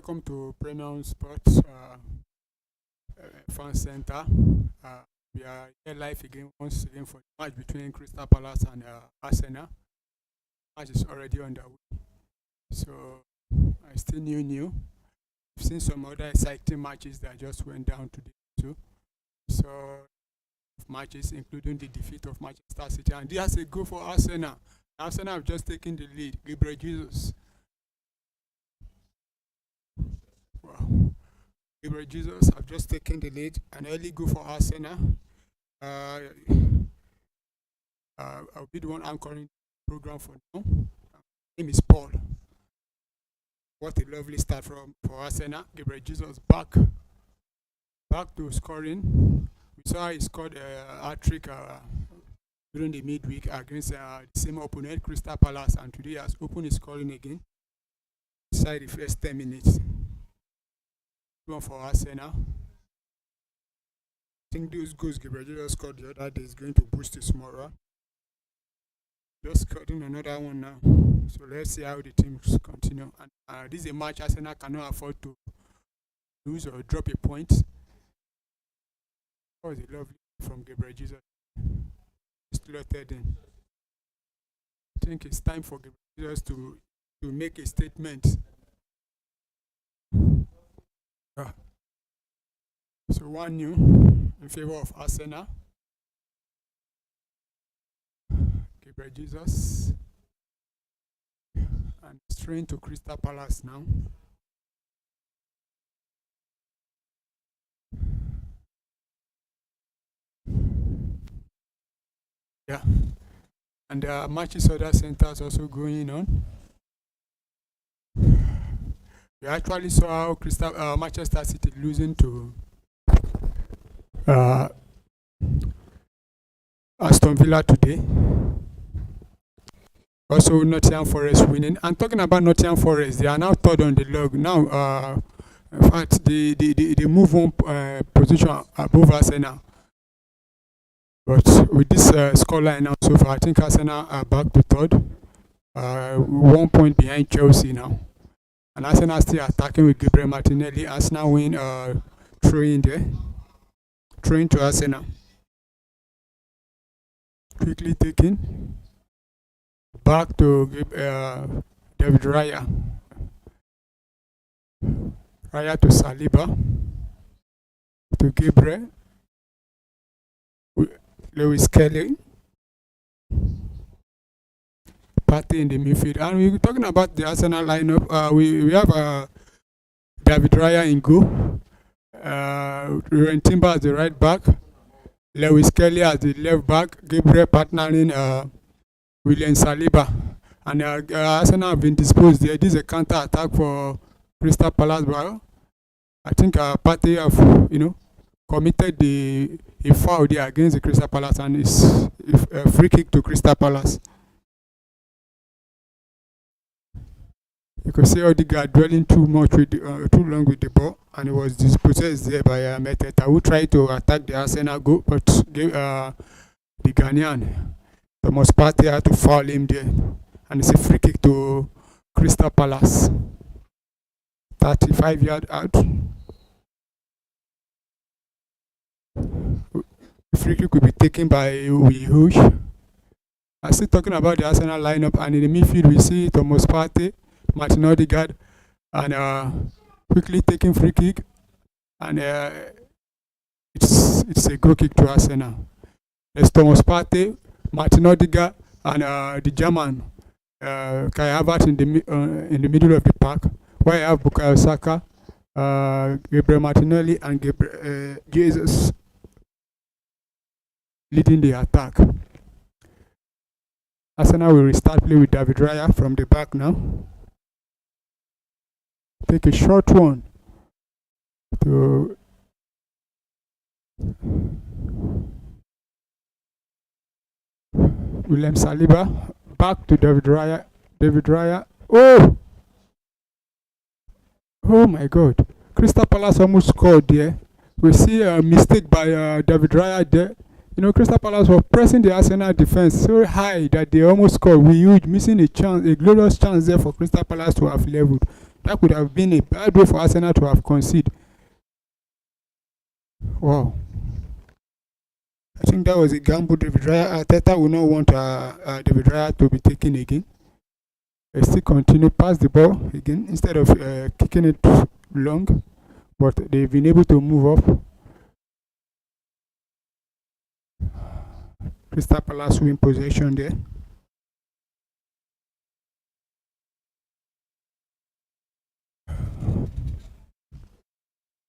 welcome to Premium Sports Fan Center. We are here live again once again for the match between Crystal Palace and Arsenal. Match is already underway, so I still new. I've seen some other exciting matches that just went down today too. So matches including the defeat of Manchester City, and there's a goal for Arsenal. Arsenal have just taken the lead. Gabriel Jesus. Wow. Gabriel Jesus have just taken the lead. An early goal for Arsenal. Uh, I'll be the one anchoring the program for now. Name is Paul. What a lovely start for Arsenal. Gabriel Jesus back to scoring. We saw he scored a hat-trick during the midweek against the same opponent, Crystal Palace, and today has opened his scoring again inside the first 10 minutes. One for Arsenal. I think those goals Gabriel Jesus scored the other day is going to boost his morale. Just scoring another one now. So let's see how the teams continue. And this is a match Arsenal cannot afford to lose or drop a point. That was a lovely from Gabriel Jesus. Slotted in. I think it's time for Gabriel Jesus to make a statement. So 1-0 in favor of Arsenal. Gabriel Jesus. And straight to Crystal Palace now. Yeah. And matches other centers also going on. We actually saw how Manchester City losing to Aston Villa today. Also, Nottingham Forest winning. And talking about Nottingham Forest, they are now third on the log. Now, in fact, they move one position above Arsenal. But with this scoreline now so far, I think Arsenal are back to third. 1 point behind Chelsea now. And Arsenal still attacking with Gabriel Martinelli. Arsenal win throwing there. Throwing to Arsenal. Quickly taken. Back to David Raya. Raya to Saliba. To Gabriel. Lewis Kelly. Party in the midfield. And we're talking about the Arsenal lineup. We have David Raya in goal. Ruben Timber as the right back. Lewis Kelly as the left back. Gabriel partnering William Saliba. And Arsenal have been disposed there. This is a counter attack for Crystal Palace. But I think Partey have, committed a foul there against the Crystal Palace, and it's a free kick to Crystal Palace. You could see Odegaard dwelling too long with the ball, and it was dispossessed there by Meteta, who tried to attack the Arsenal goal, but the Ghanaian Thomas Partey had to foul him there, and it's a free kick to Crystal Palace. 35-yard out. Free kick will be taken by Wihush. I'm still talking about the Arsenal lineup, and in the midfield we see Thomas Partey, Martin Odegaard, and quickly taking free kick, and it's a goal kick to Arsenal. There's Thomas Partey, Martin Odegaard, and the German Kai Havertz in the middle of the park, where I have Bukayo Saka, Gabriel Martinelli, and Gabriel Jesus leading the attack. Arsenal will restart play with David Raya from the back now. Take a short one to William Saliba. Back to David Raya. David Raya. Oh my God. Crystal Palace almost scored there. We see a mistake by David Raya there. Crystal Palace were pressing the Arsenal defense so high that they almost scored. We missing a glorious chance there for Crystal Palace to have leveled. That could have been a bad way for Arsenal to have conceded. Wow. I think that was a gamble David Raya. Arteta will not want David Raya to be taken again. They still continue pass the ball again instead of kicking it long, but they've been able to move up. Crystal Palace win possession there.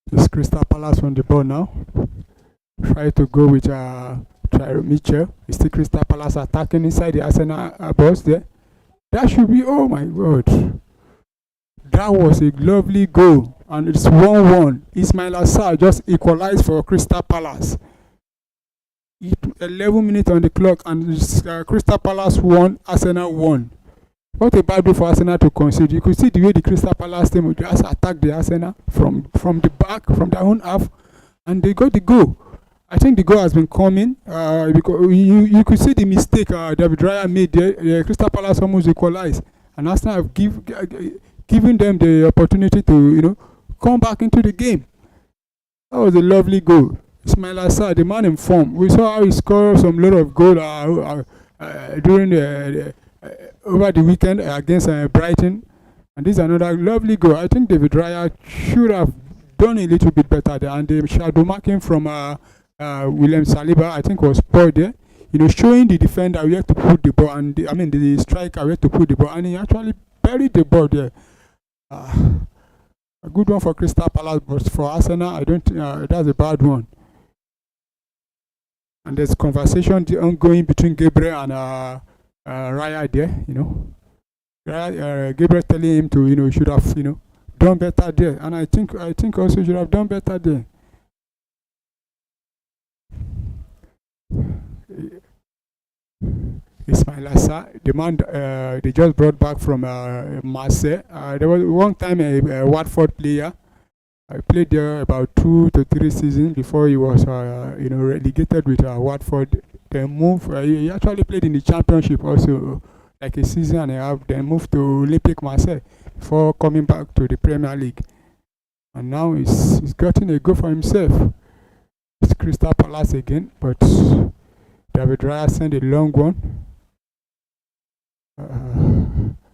It's Crystal Palace on the ball now. Try to go with Tyro Mitchell. It's still Crystal Palace attacking inside the Arsenal box there. That should be, oh my God. That was a lovely goal. And it's 1-1. Ismail Assar just equalized for Crystal Palace. 11 minutes on the clock, and Crystal Palace won, Arsenal won. What a bad way for Arsenal to concede. You could see the way the Crystal Palace team would just attack the Arsenal from the back, from their own half, and they got the goal. I think the goal has been coming because you could see the mistake David Raya made there. Crystal Palace almost equalized, and Arsenal have given them the opportunity to come back into the game. That was a lovely goal. Ismail Assar, the man in form. We saw how he scored some lot of goal during over the weekend against Brighton, and this is another lovely goal. I think David Raya should have done a little bit better there, and the shadow marking from William Saliba, I think, was poor there. Showing the defender where to put the ball, and the striker where to put the ball, and he actually buried the ball there. A good one for Crystal Palace, but for Arsenal, I don't think that's a bad one. And there's conversation ongoing between Gabriel and Raya there. Gabriel telling him to should have done better there, and I think also should have done better there. Ismail Assar, the man they just brought back from Marseille. There was one time a Watford player. I played there about 2 to 3 seasons before he was relegated with Watford. Then moved. He actually played in the Championship also, like a season and a half. Then moved to Olympique Marseille before coming back to the Premier League. And now he's gotten a goal for himself. It's Crystal Palace again, but David Raya sent a long one.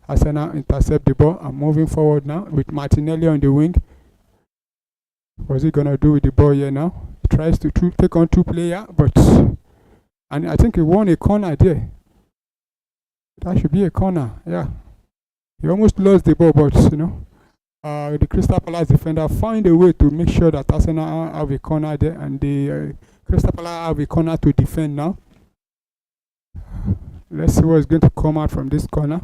Arsenal intercept the ball and moving forward now with Martinelli on the wing. What's he gonna do with the ball here now? He tries to take on 2 players, and I think he won a corner there. That should be a corner, yeah. He almost lost the ball, but the Crystal Palace defender find a way to make sure that Arsenal have a corner there, and the Crystal Palace have a corner to defend now. Let's see what's going to come out from this corner.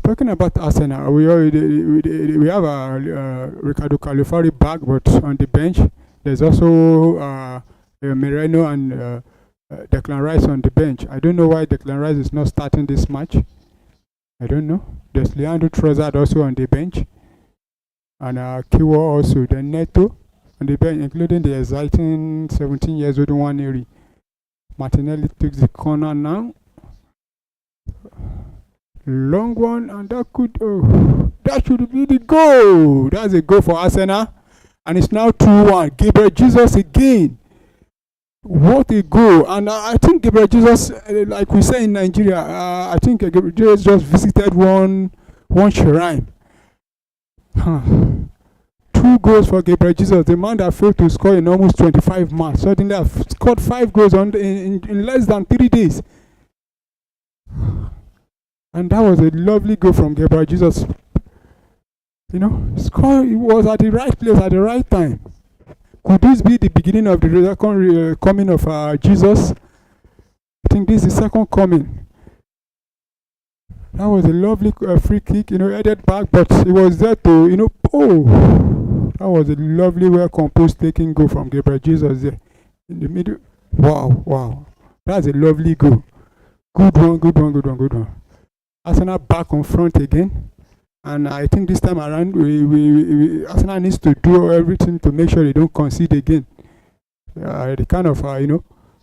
Talking about Arsenal, we have Ricardo Califari back, but on the bench there's also Moreno and Declan Rice on the bench. I don't know why Declan Rice is not starting this match. I don't know. There's Leandro Trossard also on the bench, and Kiwo also. Then Neto on the bench, including the exciting 17 years old Nwaneri. Martinelli takes the corner now. Long one, and that should be the goal. That's a goal for Arsenal, and it's now 2-1. Gabriel Jesus again. What a goal! And I think Gabriel Jesus, like we say in Nigeria, I think Gabriel Jesus just visited one shrine. 2 goals for Gabriel Jesus, the man that failed to score in almost 25 months. Suddenly have scored 5 goals in less than 3 days. And that was a lovely goal from Gabriel Jesus. Score, it was at the right place at the right time. Could this be the beginning of the second coming of Jesus? I think this is the second coming. That was a lovely free kick, headed back, but it was there to, that was a lovely, well-composed taking goal from Gabriel Jesus there in the middle. Wow. That's a lovely goal. Good one. Arsenal back on front again, and I think this time around we Arsenal needs to do everything to make sure they don't concede again. The kind of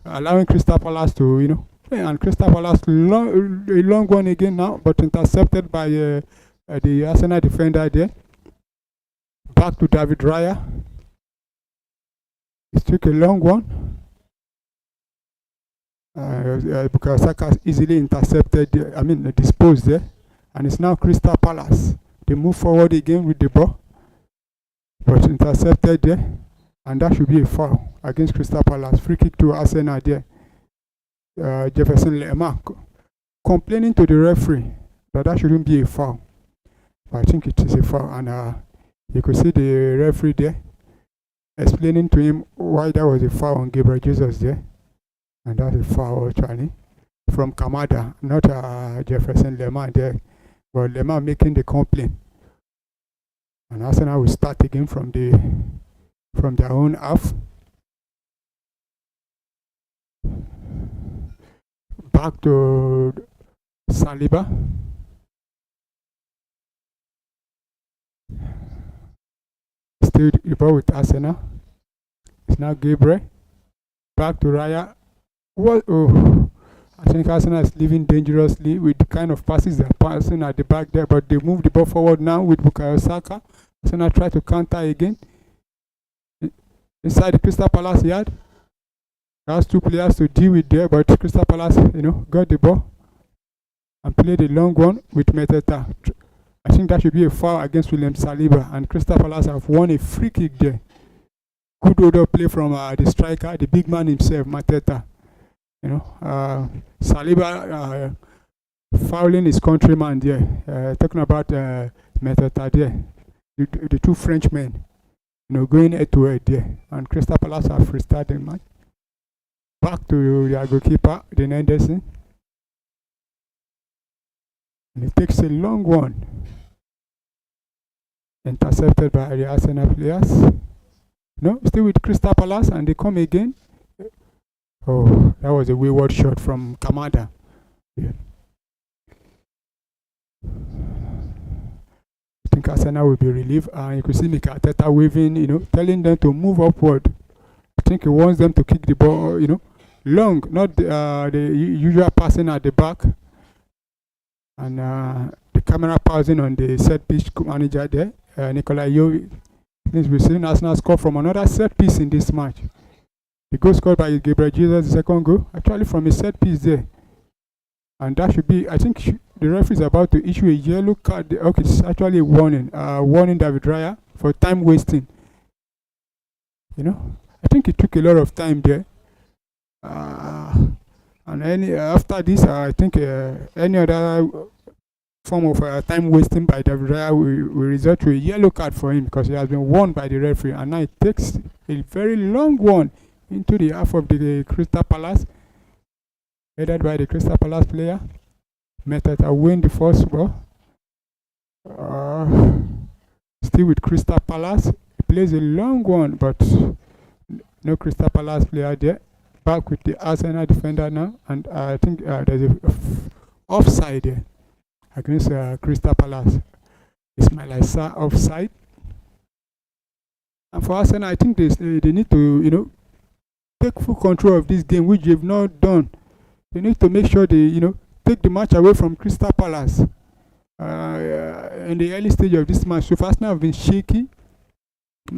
allowing Crystal Palace to And Crystal Palace a long one again now, but intercepted by the Arsenal defender there. Back to David Raya. It took a long one. Because Saka easily intercepted, disposed there. And it's now Crystal Palace. They move forward again with the ball, but intercepted there. And that should be a foul against Crystal Palace. Free kick to Arsenal there. Jefferson Lemar complaining to the referee that shouldn't be a foul. But I think it is a foul. And you could see the referee there explaining to him why that was a foul on Gabriel Jesus there. And that's a foul actually from Kamada, not Jefferson Lemar there. But Lemar making the complaint. And Arsenal will start again from their own half. Back to Saliba. Still the ball with Arsenal. It's now Gabriel. Back to Raya. What? Oh, I think Arsenal is living dangerously with the kind of passes they're passing at the back there, but they move the ball forward now with Bukayo Saka. Arsenal try to counter again. Inside the Crystal Palace yard. Has two players to deal with there, but Crystal Palace, got the ball and played a long one with Meteta. I think that should be a foul against William Saliba, and Crystal Palace have won a free kick there. Good order play from the striker, the big man himself, Mateta. Saliba fouling his countryman there. Talking about Meteta there, the two Frenchmen, going head to head there, and Crystal Palace have restarted the match. Back to their goalkeeper, Dean Henderson. And it takes a long one. Intercepted by the Arsenal players. No, still with Crystal Palace, and they come again. Oh, that was a wayward shot from Kamada. Yeah. I think Arsenal will be relieved. You could see Mikel Arteta waving, telling them to move upward. I think he wants them to kick the ball, long, not the usual passing at the back. And the camera pausing on the set piece manager there, Nicola Yovi. Since we've seen Arsenal score from another set piece in this match. The goal scored by Gabriel Jesus, the second goal, actually from a set piece there. And that should be, I think the referee is about to issue a yellow card. Okay, it's actually a warning. Warning David Raya for time wasting. I think it took a lot of time there. And after this, I think any other form of time wasting by David Raya will result to a yellow card for him, because he has been warned by the referee. And now it takes a very long one into the half of the Crystal Palace, headed by the Crystal Palace player. Meteta win the first ball. Still with Crystal Palace. He plays a long one, but no Crystal Palace player there. Back with the Arsenal defender now, and I think there's a offside there against Crystal Palace. Ismail Issa offside. And for Arsenal, I think they need to take full control of this game, which they've not done. They need to make sure they take the match away from Crystal Palace. In the early stage of this match, so Arsenal have been shaky,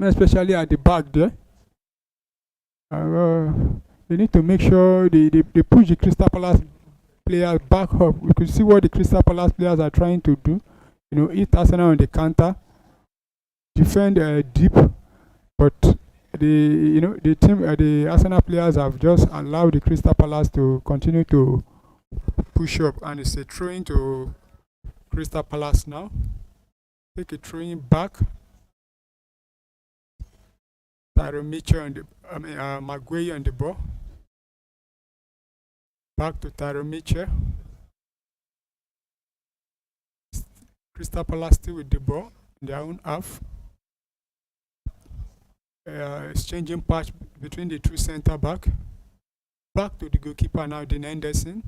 especially at the back there. They need to make sure they push the Crystal Palace players back up. We could see what the Crystal Palace players are trying to do. Hit Arsenal on the counter, defend deep, but the Arsenal players have just allowed the Crystal Palace to continue to push up, and it's a throw-in to Crystal Palace now. Take a throw-in back. Tyrone Mitchell and Maguire on the ball. Back to Tyrone Mitchell. Crystal Palace still with the ball in their own half. Exchanging patch between the two centre back. Back to the goalkeeper now, Dean Henderson.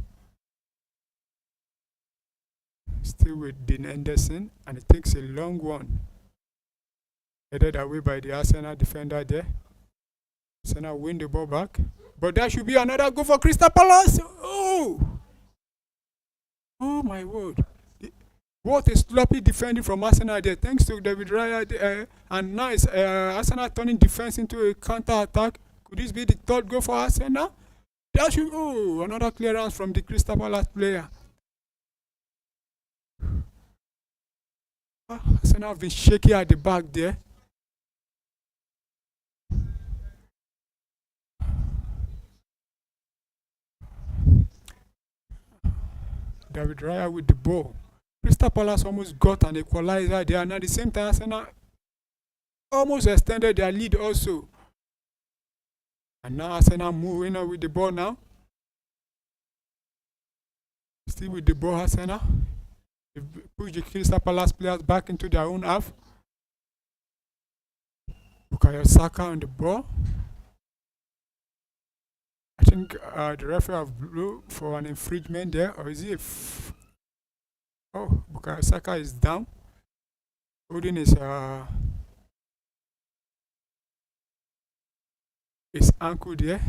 Still with Dean Henderson, and it takes a long one. Headed away by the Arsenal defender there. Arsenal win the ball back. But that should be another goal for Crystal Palace. Oh my word. What a sloppy defending from Arsenal there. Thanks to David Raya. And nice. Arsenal turning defense into a counter attack. Could this be the third goal for Arsenal? That should. Oh, another clearance from the Crystal Palace player. Arsenal have been shaky at the back there. David Raya with the ball. Crystal Palace almost got an equalizer there, and at the same time, Arsenal almost extended their lead also. And now Arsenal moving on with the ball now. Still with the ball, Arsenal. They push the Crystal Palace players back into their own half. Bukayo Saka on the ball. I think the referee have blew for an infringement there, or is he oh, Bukayo Saka is down, holding his ankle there.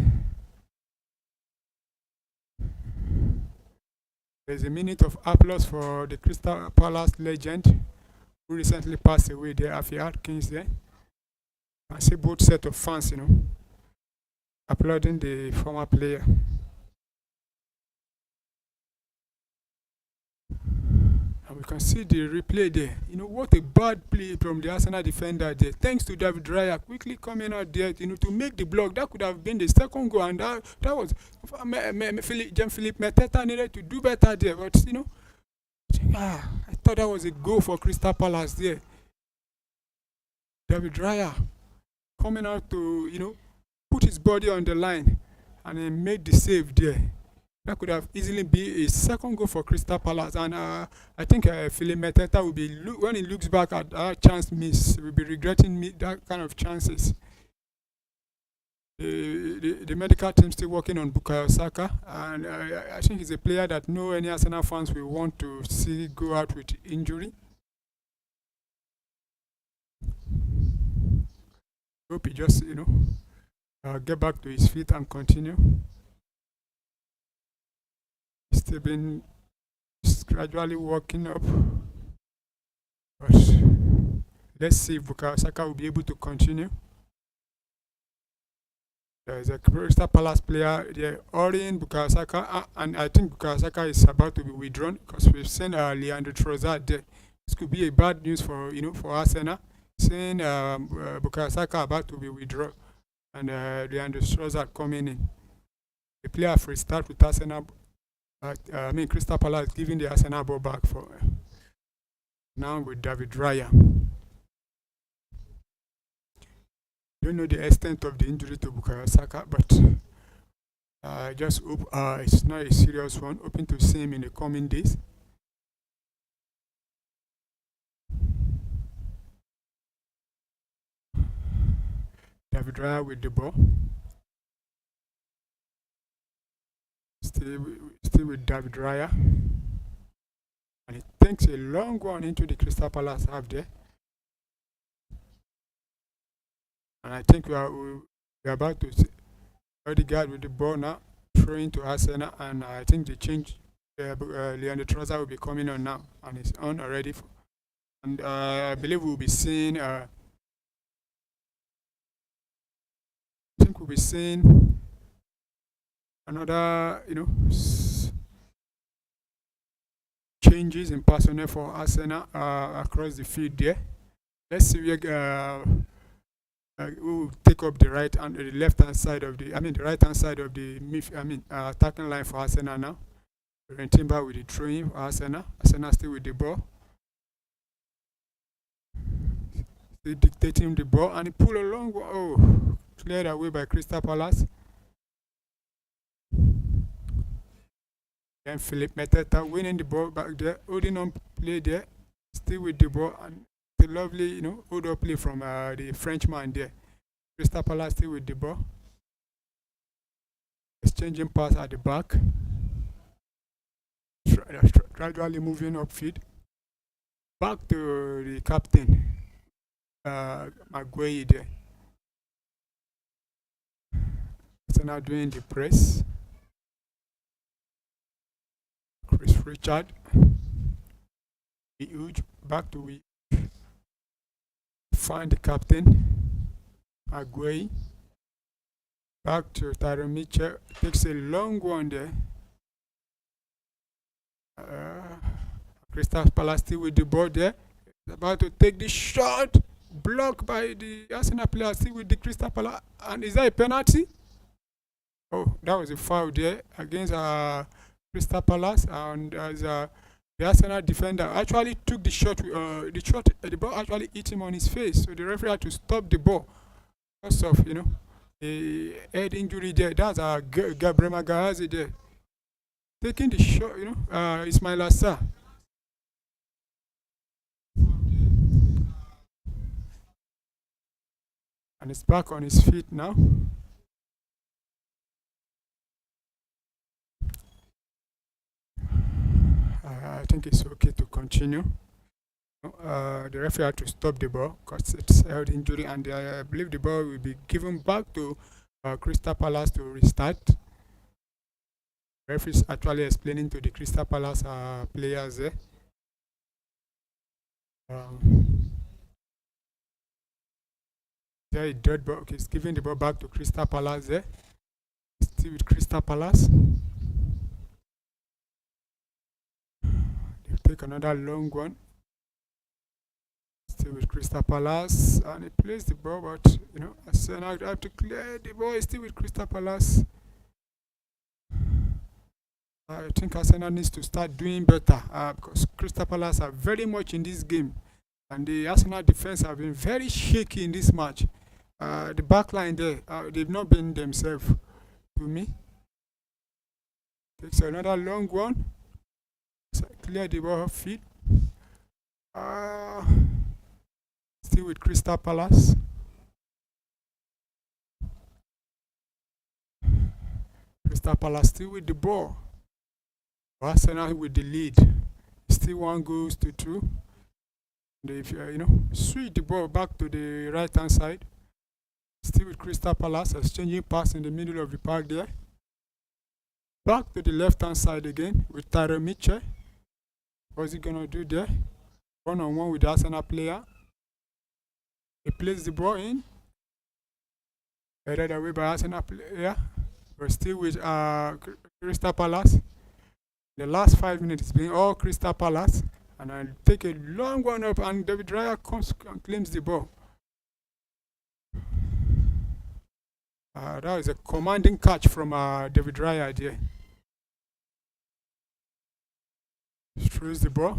There's a minute of applause for the Crystal Palace legend who recently passed away there, Afi Atkins there. I see both set of fans, applauding the former player. And we can see the replay there. What a bad play from the Arsenal defender there. Thanks to David Raya quickly coming out there, to make the block. That could have been the second goal, and that was Jean-Philippe Mateta needed to do better there. But I thought that was a goal for Crystal Palace there. David Raya coming out to put his body on the line and then made the save there. That could have easily been a second goal for Crystal Palace, and I think Philippe Mateta will be, when he looks back at that chance miss, will be regretting that kind of chances. The medical team still working on Bukayo Saka, and I think he's a player that no any Arsenal fans will want to see go out with injury. Hope he just get back to his feet and continue. Still been gradually working up, but let's see if Bukayo Saka will be able to continue. There is a Crystal Palace player there, Orien Bukayo Saka, and I think Bukayo Saka is about to be withdrawn because we've seen Leandro Trossard there. This could be a bad news for for Arsenal, seeing Bukayo Saka about to be withdrawn and Leandro Trossard coming in. The player for a start with Arsenal. Crystal Palace giving the Arsenal ball back for now with David Raya. Don't know the extent of the injury to Bukayo Saka, but I just hope it's not a serious one. Hoping to see him in the coming days. David Raya with the ball. Still with David Raya, and it takes a long one into the Crystal Palace half there, and I think we are about to see Odegaard with the ball now, throwing to Arsenal, and I think the change, Leandro Trossard will be coming on now, and it's on already, and I believe we'll be seeing. I think we'll be seeing another, changes in personnel for Arsenal across the field there. Let's see who will take up the right and the left hand side of the right hand side of the attacking line for Arsenal now. Timber with the throwing for Arsenal. Arsenal still with the ball. Still dictating the ball, and he pulled a long one. Oh, cleared away by Crystal Palace. Then Philippe Mateta winning the ball back there, holding on play there, still with the ball, and the lovely, hold up play from the Frenchman there. Crystal Palace still with the ball. Exchanging pass at the back. Gradually moving upfield. Back to the captain, Maguire there. Arsenal doing the press. Chris Richard. Huge. Back to we. Find the captain. Aguay. Back to Tyron Mitchell. Takes a long one there. Crystal Palace still with the ball there. About to take the shot. Blocked by the Arsenal player, still with the Crystal Palace. And is that a penalty? Oh, that was a foul there against Crystal Palace. And as the Arsenal defender actually took the shot, the ball actually hit him on his face. So the referee had to stop the ball because of, a head injury there. That's Gabriel Magazi there. Taking the shot, Ismail Assar. And he's back on his feet now. I think it's okay to continue. The referee had to stop the ball because it's held injury, and I believe the ball will be given back to Crystal Palace to restart. The referee is actually explaining to the Crystal Palace players there. There, dead ball. Okay, he's giving the ball back to Crystal Palace there. Still with Crystal Palace. They take another long one. Still with Crystal Palace, and he plays the ball, but Arsenal have to clear the ball. He's still with Crystal Palace. I think Arsenal needs to start doing better because Crystal Palace are very much in this game, and the Arsenal defense have been very shaky in this match. The back line there, they've not been themselves to me. Takes another long one. So clear the ball off feet. Still with Crystal Palace. Crystal Palace still with the ball. Arsenal with the lead. Still 1-2. If switch the ball back to the right hand side. Still with Crystal Palace, exchanging pass in the middle of the park there. Back to the left hand side again with Tyron Mitchell. What's he gonna do there? 1-on-1 with the Arsenal player. He plays the ball in. Headed away by Arsenal player. We're still with Crystal Palace. The last 5 minutes has been all Crystal Palace. And I take a long one up, and David Raya comes and claims the ball. That was a commanding catch from David Raya there. Throws the ball.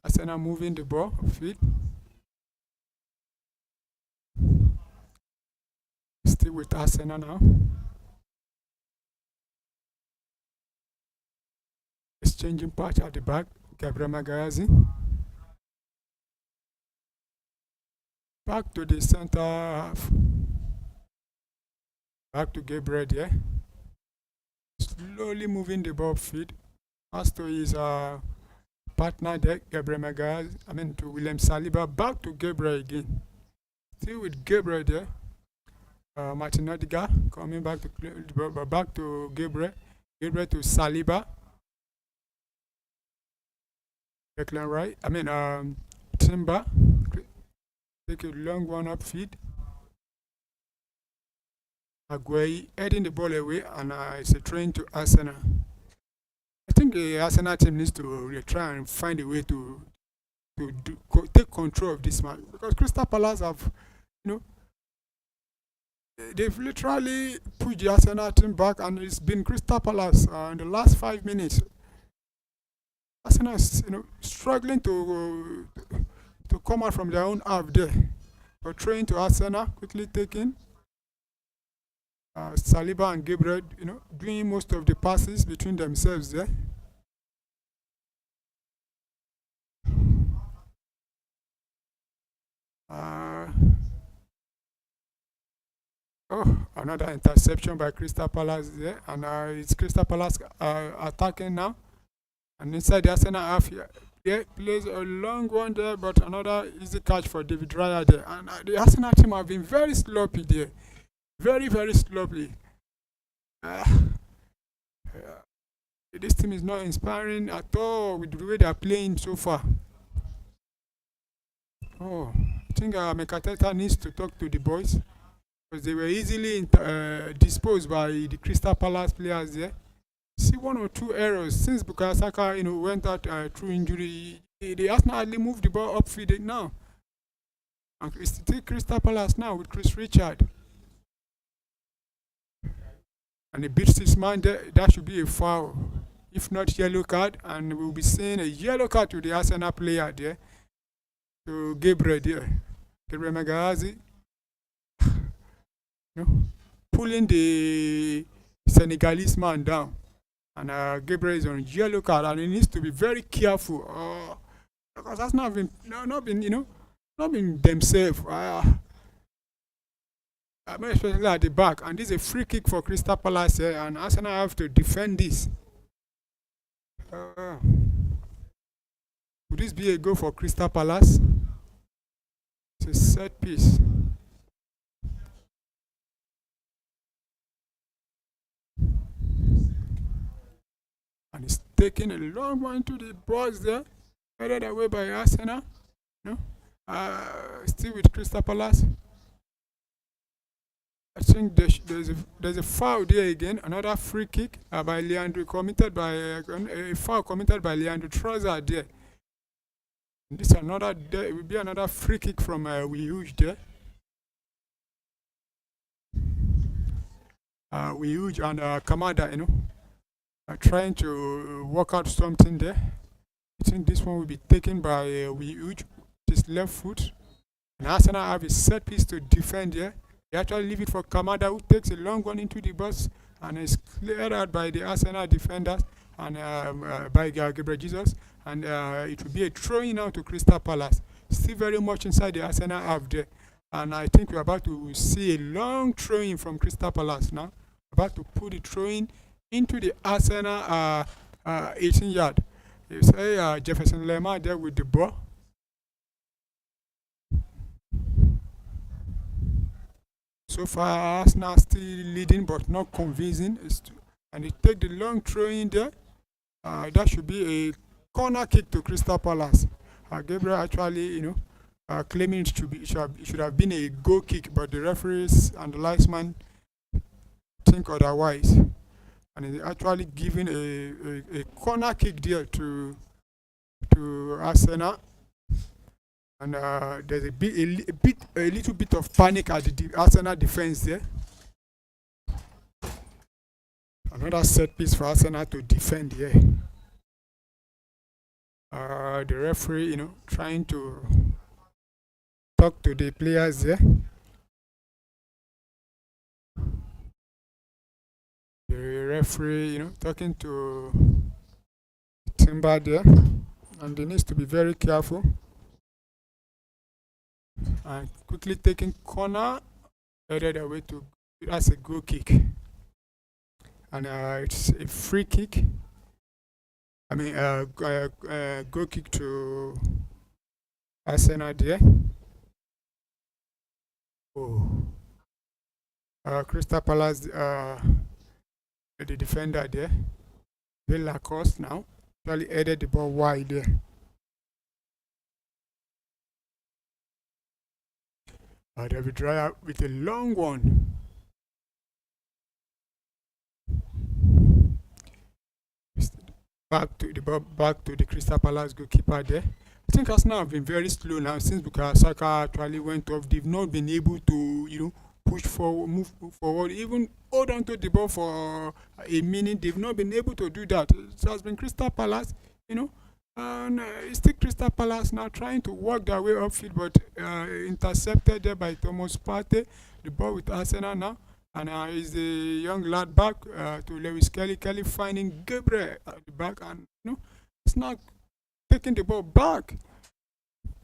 Arsenal moving the ball. Feet. Still with Arsenal now. Exchanging patch at the back. Gabriel Magazi. Back to the center half. Back to Gabriel there. Slowly moving the ball feed. As to his partner there, Gabriel Magazi. To William Saliba. Back to Gabriel again. Still with Gabriel there. Martin Odegaard coming back to Gabriel. Gabriel to Saliba. Declan Rice. Timber. Take a long one up feed. Aguay heading the ball away, and it's a train to Arsenal. I think the Arsenal team needs to try and find a way to take control of this match, because Crystal Palace have, they've literally pushed the Arsenal team back, and it's been Crystal Palace in the last 5 minutes. Arsenal is, struggling to come out from their own half there. But trying to Arsenal, quickly taking. Saliba and Gabriel, doing most of the passes between themselves there. Another interception by Crystal Palace there, and it's Crystal Palace attacking now. And inside the Arsenal half here, plays a long one there, but another easy catch for David Raya there. And the Arsenal team have been very sloppy there. very, very slowly. Uh, uh, this team is not inspiring at all with the way they are playing so far. Oh, I think Mekateta needs to talk to the boys because they were easily disposed by the Crystal Palace players there. See one or two errors since Bukayo Saka, went out through injury. They Arsenal hardly moved the ball upfield now. And it's still Crystal Palace now with Chris Richard. And he beats this man there. That should be a foul. If not yellow card, and we'll be seeing a yellow card to the Arsenal player there. To Gabriel there. Gabriel Magazi. Pulling the Senegalese man down. And Gabriel is on yellow card, and he needs to be very careful. Because that's not been, not been themselves. Especially at the back. And this is a free kick for Crystal Palace here, and Arsenal have to defend this. Would this be a goal for Crystal Palace? It's a set piece. And he's taking a long one to the box there. Headed away by Arsenal. No? Still with Crystal Palace. I think there's a foul there again. Another free kick by Leandro committed by a foul committed by Leandro Trossard there. This another there will be another free kick from Wiyuj there. Wiyuj and Kamada, are trying to work out something there. I think this one will be taken by Wiyuj, his left foot. And Arsenal have a set piece to defend here. They actually leave it for Kamada, who takes a long one into the box and is cleared out by the Arsenal defenders and by Gabriel Jesus. And it will be a throw-in now to Crystal Palace. Still very much inside the Arsenal half there. And I think we're about to see a long throw-in from Crystal Palace now. About to put the throw-in into the Arsenal 18 yard. You say Jefferson Lemar there with the ball. So far, Arsenal still leading, but not convincing. And they take the long throw in there. That should be a corner kick to Crystal Palace. Gabriel actually, claiming it should have been a goal kick, but the referees and the linesman think otherwise. And he's actually giving a corner kick there to Arsenal. And there's a little bit of panic at the Arsenal defense there. Another set piece for Arsenal to defend here. The referee, trying to talk to the players there. The referee, talking to Timber there. And he needs to be very careful. And quickly taking corner, headed away to that's a goal kick, and it's a free kick. I mean, goal kick to Arsenal there. Oh, Crystal Palace, the defender there, Lacoste now, actually headed the ball wide there. David Raya with a long one. Back to the Crystal Palace goalkeeper there. I think Arsenal have been very slow now since Bukayo Saka actually went off. They've not been able to, push forward, move forward, even hold on to the ball for a minute. They've not been able to do that. It has been Crystal Palace, and it's still Crystal Palace now trying to work their way upfield, but intercepted there by Thomas Partey. The ball with Arsenal now, and is the young lad back to Lewis Kelly. Kelly finding Gabriel at the back, and it's not taking the ball back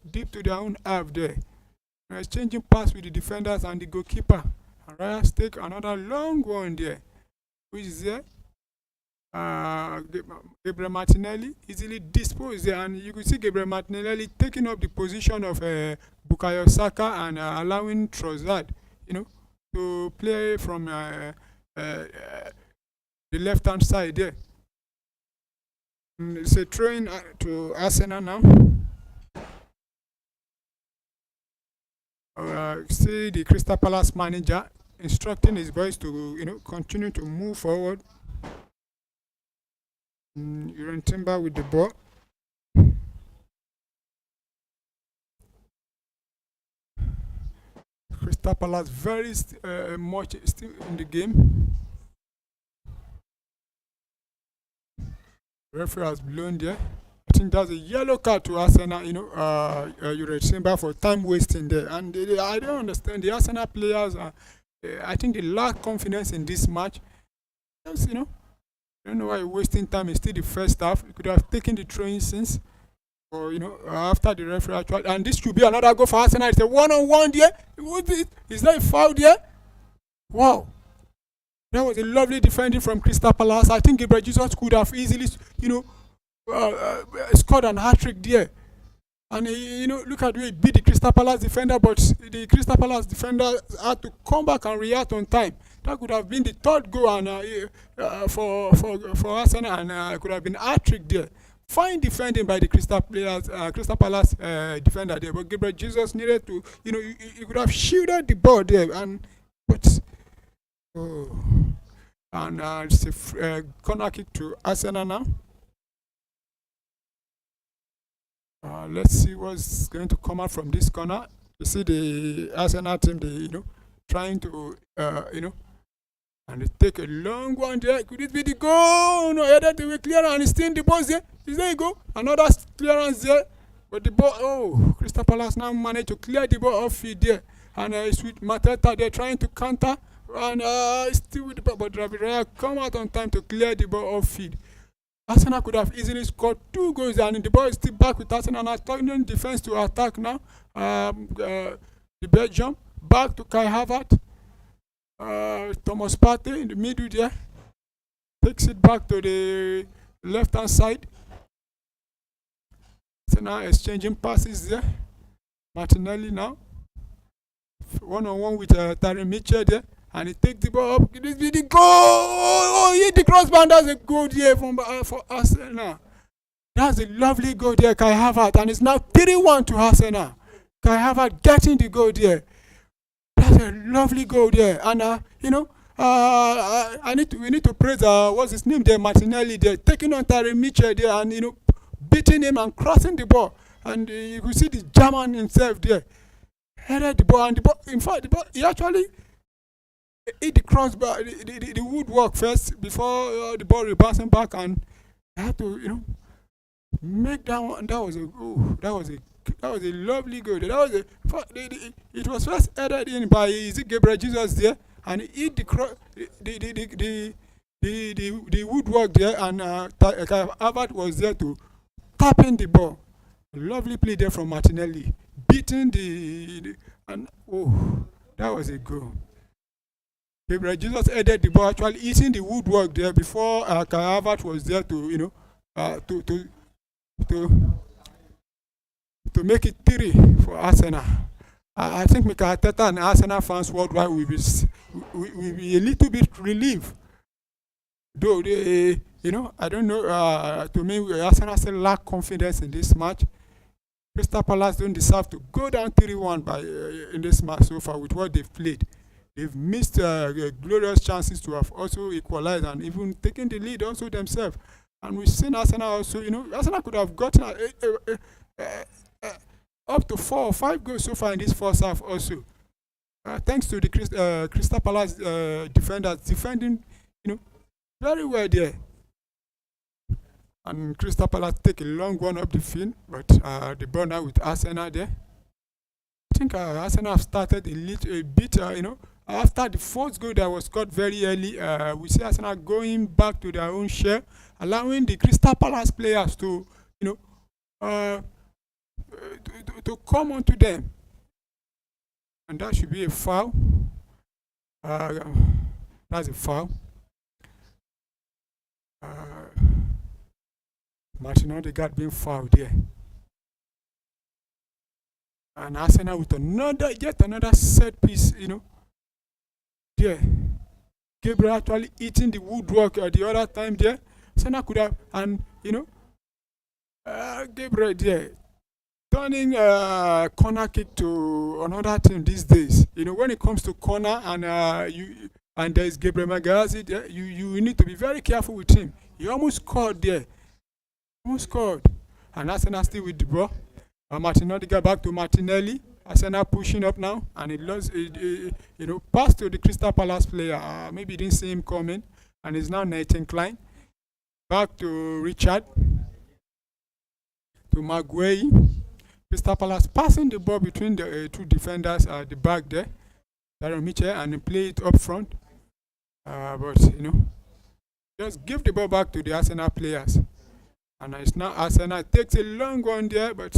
deep to their own half there. Exchanging pass with the defenders and the goalkeeper. And Raya take another long one there, which is there. Gabriel Martinelli easily disposed there, and you could see Gabriel Martinelli taking up the position of Bukayo Saka and allowing Trossard, to play from the left hand side there. It's a throwing to Arsenal now. See the Crystal Palace manager instructing his boys to continue to move forward. Uran Timber with the ball. Crystal Palace very much still in the game. Referee has blown there. I think that's a yellow card to Arsenal, Uran Timber for time wasting there. And I don't understand. The Arsenal players, I think they lack confidence in this match. Just, I don't know why you're wasting time. It's still the first half. You could have taken the throwing since. Or, after the referee actually. And this should be another goal for Arsenal. It's a one-on-one there. Is that a foul there? Wow. That was a lovely defending from Crystal Palace. I think Gabriel Jesus could have easily, scored an hat-trick there. And, look at the way he beat the Crystal Palace defender, but the Crystal Palace defender had to come back and react on time. That could have been the third goal and for Arsenal, and could have been a hat-trick there. Fine defending by the Crystal Palace defender there, but Gabriel Jesus needed to, he could have shielded the ball there, but it's a corner kick to Arsenal now. Let's see what's going to come out from this corner. You see the Arsenal team, trying to, and they take a long one there. Could it be the goal? No, headed away clear and it's still in the box there. Is there a goal? Another clearance there. But the ball, Crystal Palace now managed to clear the ball off field there. And it's with Mateta there trying to counter. And still with the ball, but Raviraya come out on time to clear the ball off field. Arsenal could have easily scored 2 goals, and the ball is still back with Arsenal now, turning defense to attack now. The Belgium back to Kai Havertz. Thomas Partey in the middle there takes it back to the left hand side. So now exchanging passes there. Martinelli now one-on-one with Terry Mitchell there, and he takes the ball up. This be the goal. Oh, he hit the crossbar. That's a goal there for Arsenal. That's a lovely goal there, Kai Havertz, and it's now 3-1 to Arsenal. Kai Havertz getting the goal there. That's a lovely goal there, and we need to praise what's his name there, Martinelli there, taking on Terry Mitchell there, and beating him and crossing the ball, and you could see the German himself there, headed the ball, and the ball. In fact, the ball he actually hit the crossbar, the woodwork first before the ball rebounding back, and had to make that one. That was a lovely goal. It was first headed in by Gabriel Jesus there, and he hit the woodwork there, and Havertz was there to tap in the ball. A lovely play there from Martinelli, beating that was a goal. Gabriel Jesus headed the ball, actually hitting the woodwork there before Havertz was there to to make it 3 for Arsenal. I think Mikel Arteta and Arsenal fans worldwide will be a little bit relieved. Though they, I don't know. To me, Arsenal still lack confidence in this match. Crystal Palace don't deserve to go down 3-1 in this match so far with what they've played. They've missed glorious chances to have also equalized and even taken the lead also themselves. And we've seen Arsenal also. Arsenal could have gotten up to 4 or 5 goals so far in this first half also. Thanks to the Crystal Palace defenders defending, very well there. And Crystal Palace take a long one up the field, but the ball now with Arsenal there. I think Arsenal have started a bit, after the 4th goal that was scored very early. We see Arsenal going back to their own share, allowing the Crystal Palace players to, to come onto them, and that should be a foul. That's a foul. Martin Odegaard being fouled there, and Arsenal with yet another set piece, there. Gabriel actually eating the woodwork the other time there. Arsenal could have, and Gabriel there turning corner kick to another team these days. When it comes to corner and there is Gabriel Magalhaes there, you need to be very careful with him. He almost scored there. Almost scored. And Arsenal still with the ball. Martin Odegaard back to Martinelli. Arsenal pushing up now, and it lost. Passed to the Crystal Palace player. Maybe didn't see him coming, and it's now Nathan Klein. Back to Richard. To Maguire. Crystal Palace passing the ball between the two defenders at the back there. Darren Mitchell, and play it up front. But just give the ball back to the Arsenal players. And it's now Arsenal takes a long one there, but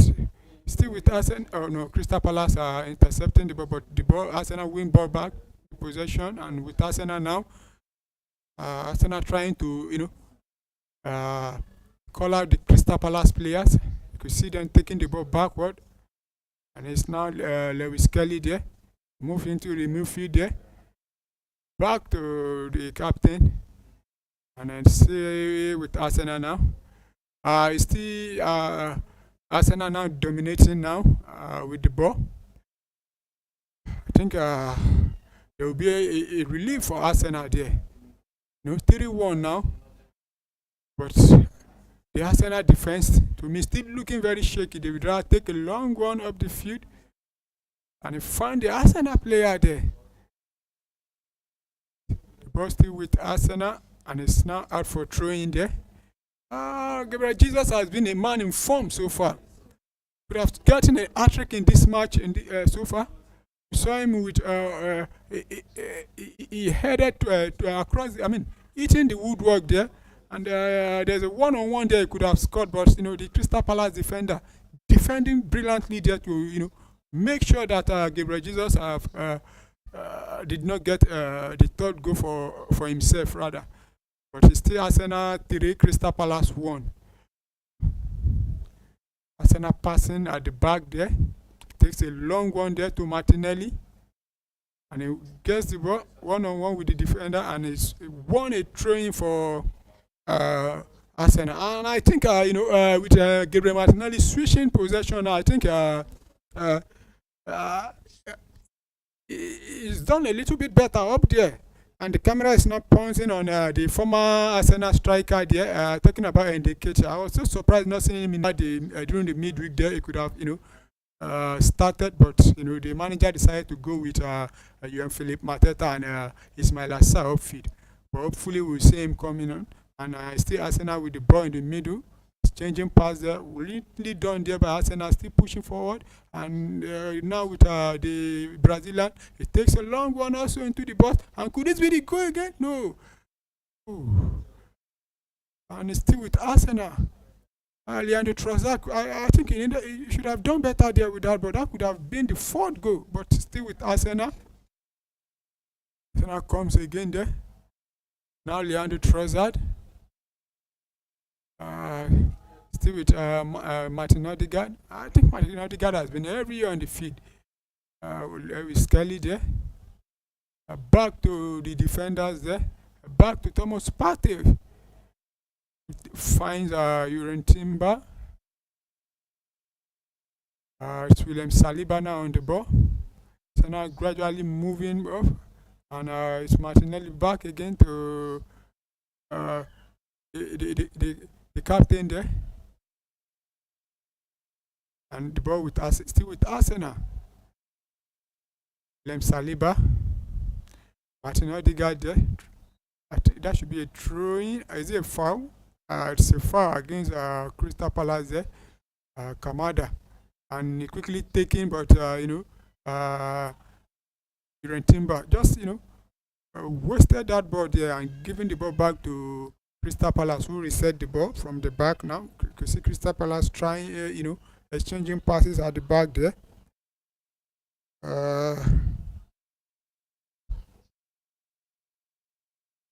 still with Arsenal. Oh no, Crystal Palace are intercepting the ball, but the ball Arsenal win ball back possession, and with Arsenal now, Arsenal trying to call out the Crystal Palace players. You could see them taking the ball backward, and it's now Lewis Kelly there, move into the midfield there, back to the captain, and then stay with Arsenal now. It's still Arsenal now dominating now with the ball. I think there will be a relief for Arsenal there. 3-1 now. But the Arsenal defense, to me, still looking very shaky. They would rather take a long one up the field. And they found the Arsenal player there. The ball still with Arsenal, and it's now out for throwing there. Gabriel Jesus has been a man in form so far. Could have gotten a hat-trick in this match so far. We saw him with he headed to across. Eating the woodwork there, and there's a one-on-one there he could have scored, but the Crystal Palace defender defending brilliantly there to make sure that Gabriel Jesus did not get the third goal for himself rather. But it's still Arsenal 3, Crystal Palace 1. Arsenal passing at the back there. Takes a long one there to Martinelli. And he gets the ball one-on-one with the defender, and he's won a throw-in for Arsenal. And I think, with Gabriel Martinelli switching possession, I think he's done a little bit better up there. And the camera is not pouncing on the former Arsenal striker there, talking about Indicator. I was so surprised not seeing him during the midweek there. He could have, started, but, the manager decided to go with Philippe Mateta and Ismail Assar upfield. But hopefully we'll see him coming on. And still Arsenal with the ball in the middle. Changing pass there, really done there by Arsenal, still pushing forward, and now with the Brazilian, it takes a long one also into the box, and could this be the goal again? No. Ooh. And it's still with Arsenal. Leandro Trossard, I think he should have done better there with that, but that could have been the fourth goal, but still with Arsenal. Arsenal comes again there. Now Leandro Trossard. Still with Martin Odegaard. I think Martin Odegaard has been every year on the field. With Kelly there. Back to the defenders there. Back to Thomas Partey. Finds Uren Timber. It's William Saliba now on the ball. So now gradually moving up. And it's Martinelli back again to the captain there. And the ball with us, still with Arsenal. William Saliba. Martin Odegaard there. I think that should be a throw-in. Is it a foul? It's a foul against Crystal Palace there. Kamada. And he quickly taken, but Uren Timber just wasted that ball there and giving the ball back to Crystal Palace, who reset the ball from the back now. You can see Crystal Palace trying, exchanging passes at the back there.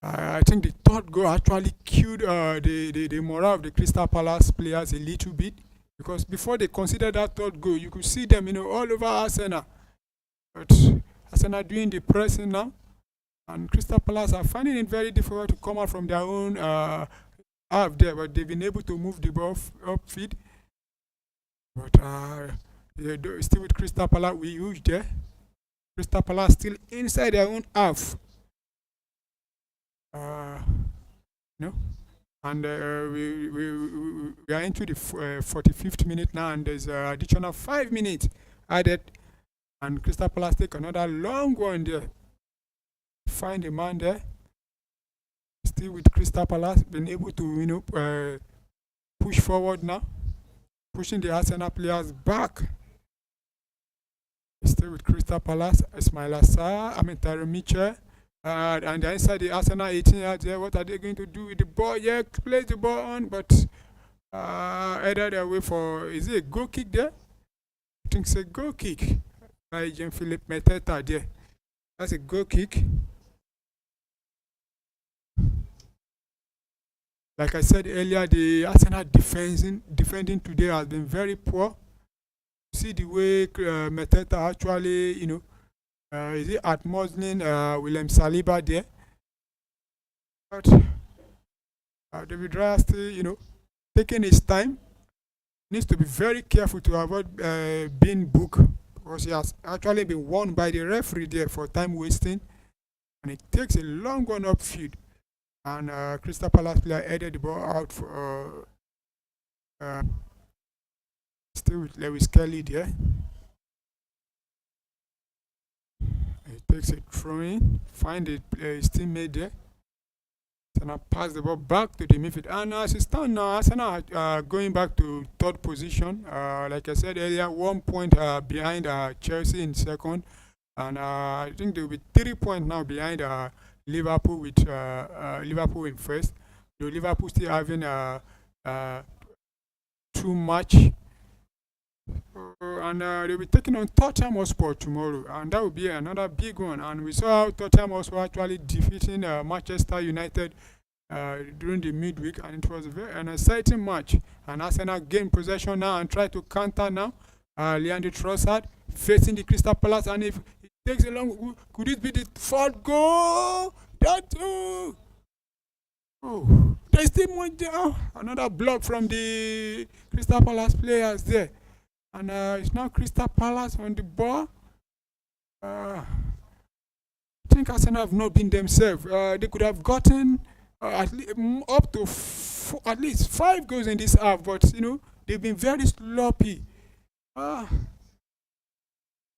I think the third goal actually killed the morale of the Crystal Palace players a little bit, because before they considered that third goal, you could see them, all over Arsenal. But Arsenal doing the pressing now. And Crystal Palace are finding it very difficult to come out from their own half there, but they've been able to move the ball upfield. But still with Crystal Palace, we huge there. Crystal Palace still inside their own half. Uh, no, and we are into the 45th minute now, and there's an additional 5 minutes added, and Crystal Palace take another long one there. Find a man there. Still with Crystal Palace, been able to push forward now, pushing the Arsenal players back. Still with Crystal Palace, Ismail Assar, Tyron Mitchell, and they're inside the Arsenal 18 yards there. What are they going to do with the ball? Yeah, place the ball on, but either they're away for, is it a goal kick there? I think it's a goal kick by Jean-Philippe Mateta there. That's a goal kick. Like I said earlier, the Arsenal defending today has been very poor. See the way Mateta actually, is it at Muslin, William Saliba there? But David Raya still, taking his time. Needs to be very careful to avoid being booked, because he has actually been warned by the referee there for time wasting, and it takes a long one upfield. And Crystal Palace player headed the ball out for still with Lewis Kelly there. He takes a throw in, find his teammate there. So now pass the ball back to the midfield. And as it stands now, Arsenal going back to third position. Like I said earlier, 1 point behind Chelsea in second. And I think they'll be 3 points now behind Liverpool, with Liverpool in first. Though Liverpool still having too much. And they'll be taking on Tottenham Hotspur tomorrow, and that will be another big one. And we saw Tottenham Hotspur actually defeating Manchester United during the midweek, and it was an exciting match. And Arsenal gained possession now and try to counter now. Leandro Trossard facing the Crystal Palace, and if it takes a long, could it be the fourth goal? That there's still more there. Another block from the Crystal Palace players there. And it's now Crystal Palace on the ball. I think Arsenal have not been themselves. They could have gotten up to at least 5 goals in this half, but they've been very sloppy.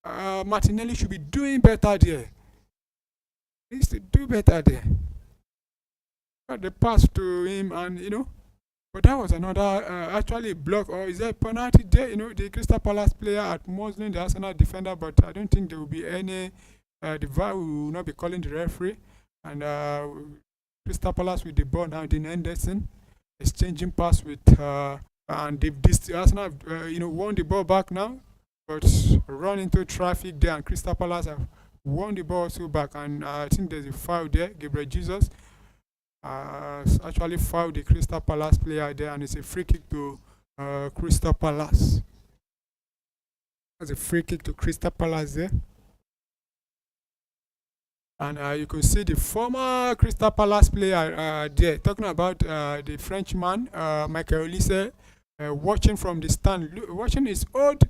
Martinelli should be doing better there. He needs to do better there. But the pass to him, and but that was another actually block, or is there a penalty there? The Crystal Palace player at Muslin, the Arsenal defender, but I don't think there will be any. The VAR will not be calling the referee, and Crystal Palace with the ball now. Dean Henderson exchanging pass with and this Arsenal won the ball back now, but run into traffic there, and Crystal Palace have won the ball also back, and I think there's a foul there. Gabriel Jesus actually fouled the Crystal Palace player there, and it's a free kick to Crystal Palace. That's a free kick to Crystal Palace there. And you can see the former Crystal Palace player there, talking about the Frenchman, Michael Olise, watching from the stand, watching his old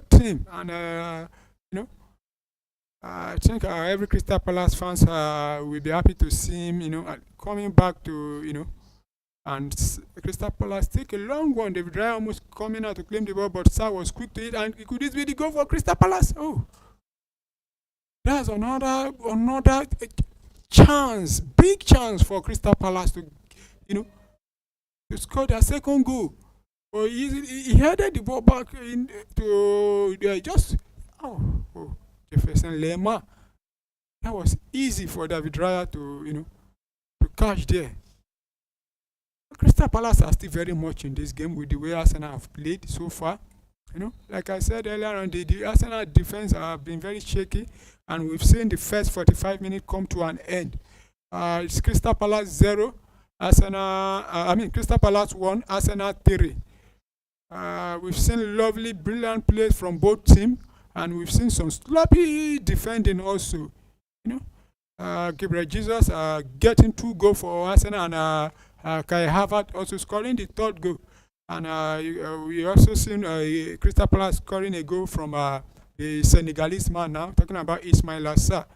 team. And, I think every Crystal Palace fans will be happy to see him, coming back to, and Crystal Palace take a long one. David Raya almost coming out to claim the ball, but Sarr was quick to it, and could this be the goal for Crystal Palace? Oh, that's another chance, big chance for Crystal Palace to, to score their second goal. Or he headed the ball back in to Jefferson Lema. That was easy for David Raya to catch there. Crystal Palace are still very much in this game with the way Arsenal have played so far. Like I said earlier on, the Arsenal defense have been very shaky, and we've seen the first 45 minutes come to an end. It's Crystal Palace 0, Crystal Palace 1, Arsenal 3. We've seen lovely, brilliant plays from both teams, and we've seen some sloppy defending also. Gabriel Jesus getting 2 goals for Arsenal, and Kai Havertz also scoring the third goal. And we also seen Crystal Palace scoring a goal from the Senegalese man now, talking about Ismail Assar.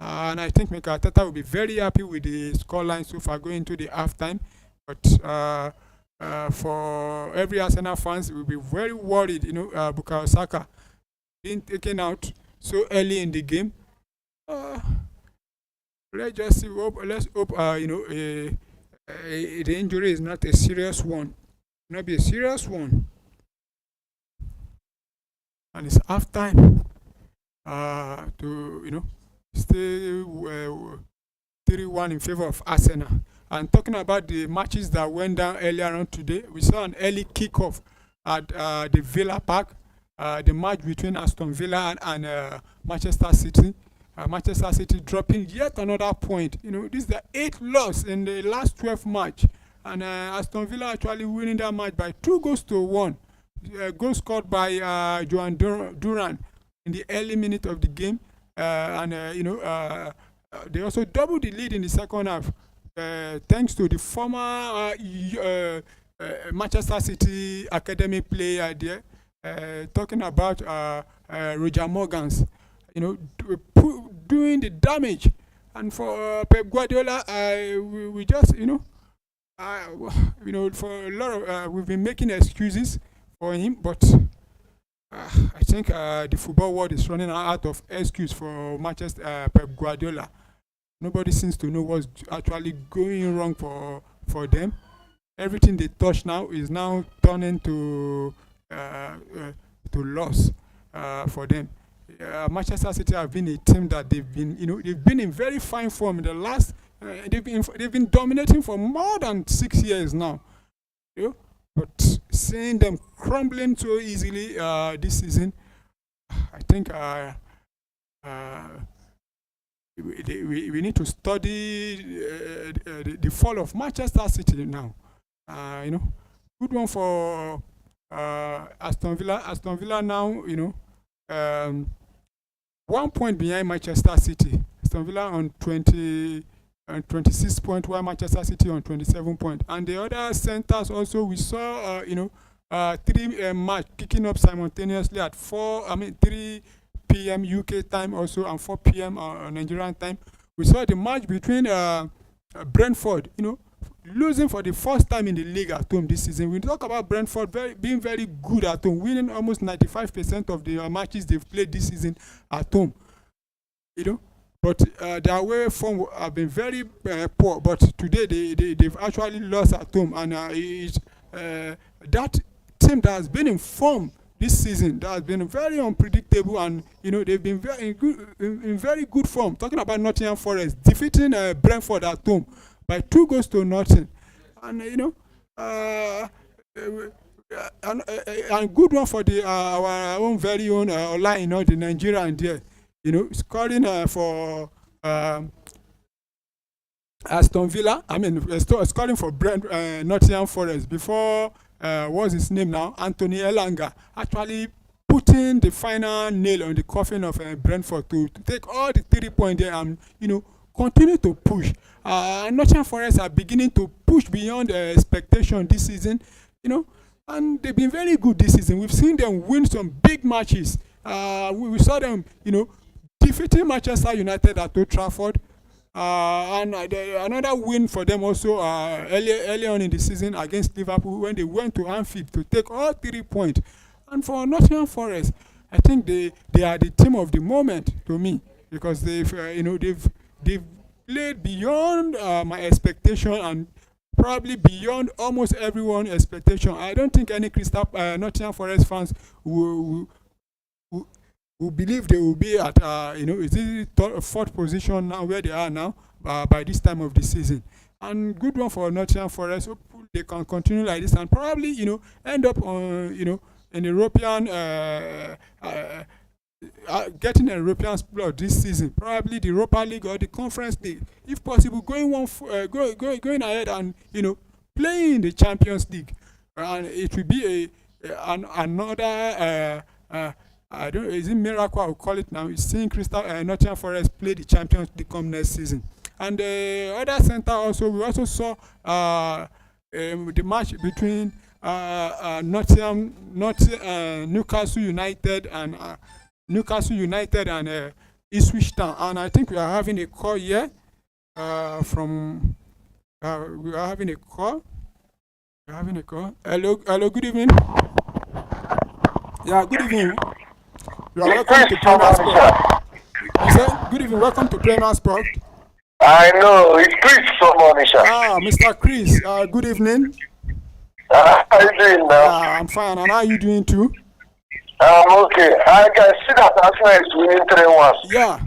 And I think Mikel Arteta will be very happy with the scoreline so far going into the halftime. But for every Arsenal fans, will be very worried, Bukayo Saka being taken out so early in the game. Uh, let's just see. Let's hope, the injury is not a serious one. Not be a serious one, and it's half time. To stay 3-1 in favor of Arsenal. And talking about the matches that went down earlier on today, we saw an early kickoff at the Villa Park. The match between Aston Villa and Manchester City. Manchester City dropping yet another point. This is the 8th loss in the last 12 match. And Aston Villa actually winning that match by 2-1. Goal scored by Joan Duran in the early minute of the game. They also doubled the lead in the second half, thanks to the former Manchester City academy player there, talking about Roger Morgans, doing the damage. And for Pep Guardiola, we just, for a lot of, we've been making excuses for him, but I think the football world is running out of excuse for Manchester Pep Guardiola. Nobody seems to know what's actually going wrong for them. Everything they touch now is now turning to loss for them. Manchester City have been a team that they've been in very fine form in the last. They've been dominating for more than 6 years now. But seeing them crumbling so easily this season, I think we need to study the fall of Manchester City now. Good one for Aston Villa. Aston Villa now, 1 point behind Manchester City. Aston Villa on 26 points, while Manchester City on 27 points. And the other centers also, we saw, 3 match kicking up simultaneously at 3 p.m. UK time also, and 4 p.m. Nigerian time. We saw the match between Brentford, losing for the first time in the league at home this season. We talk about Brentford being very good at home, winning almost 95% of the matches they've played this season at home. But their away form have been very poor. But today they've actually lost at home, and that team that has been in form this season, that has been very unpredictable, and they've been in very good form. Talking about Nottingham Forest defeating Brentford at home by 2-0, and and good one for our own very own Ola, the Nigerian there, scoring for Aston Villa. Scoring for Nottingham Forest before what's his name now, Anthony Elanga, actually putting the final nail on the coffin of Brentford to take all the 3 points there and continue to push. Nottingham Forest are beginning to push beyond expectation this season, and they've been very good this season. We've seen them win some big matches. We saw them, defeating Manchester United at Old Trafford, and another win for them also early on in the season against Liverpool when they went to Anfield to take all 3 points. And for Nottingham Forest, I think they are the team of the moment to me, because they've played beyond my expectation, and probably beyond almost everyone's expectation. I don't think any Nottingham Forest fans who believe they will be at is it fourth position now, where they are now by this time of the season. And good one for Nottingham Forest. Hopefully they can continue like this and probably end up on in European getting a European spot this season, probably the Europa League or the Conference League, if possible, going ahead and playing in the Champions League, and it will be another I don't. Is it miracle? I will call it now. Is seeing Crystal Nottingham Forest play the Champions League come next season. And the other center also, we also saw the match between Newcastle United and Ipswich Town. And I think we are having a call here from. We are having a call. We're having a call. Hello. Good evening. Yeah, good evening. You are welcome to Premier Sport. You said, good evening, welcome to Premier Sport. I know, it's Chris from Onisha. Mr. Chris, good evening. How are you doing now? I'm fine, and how are you doing too? I'm okay. I can see that Arsenal is winning 3-1. Yeah,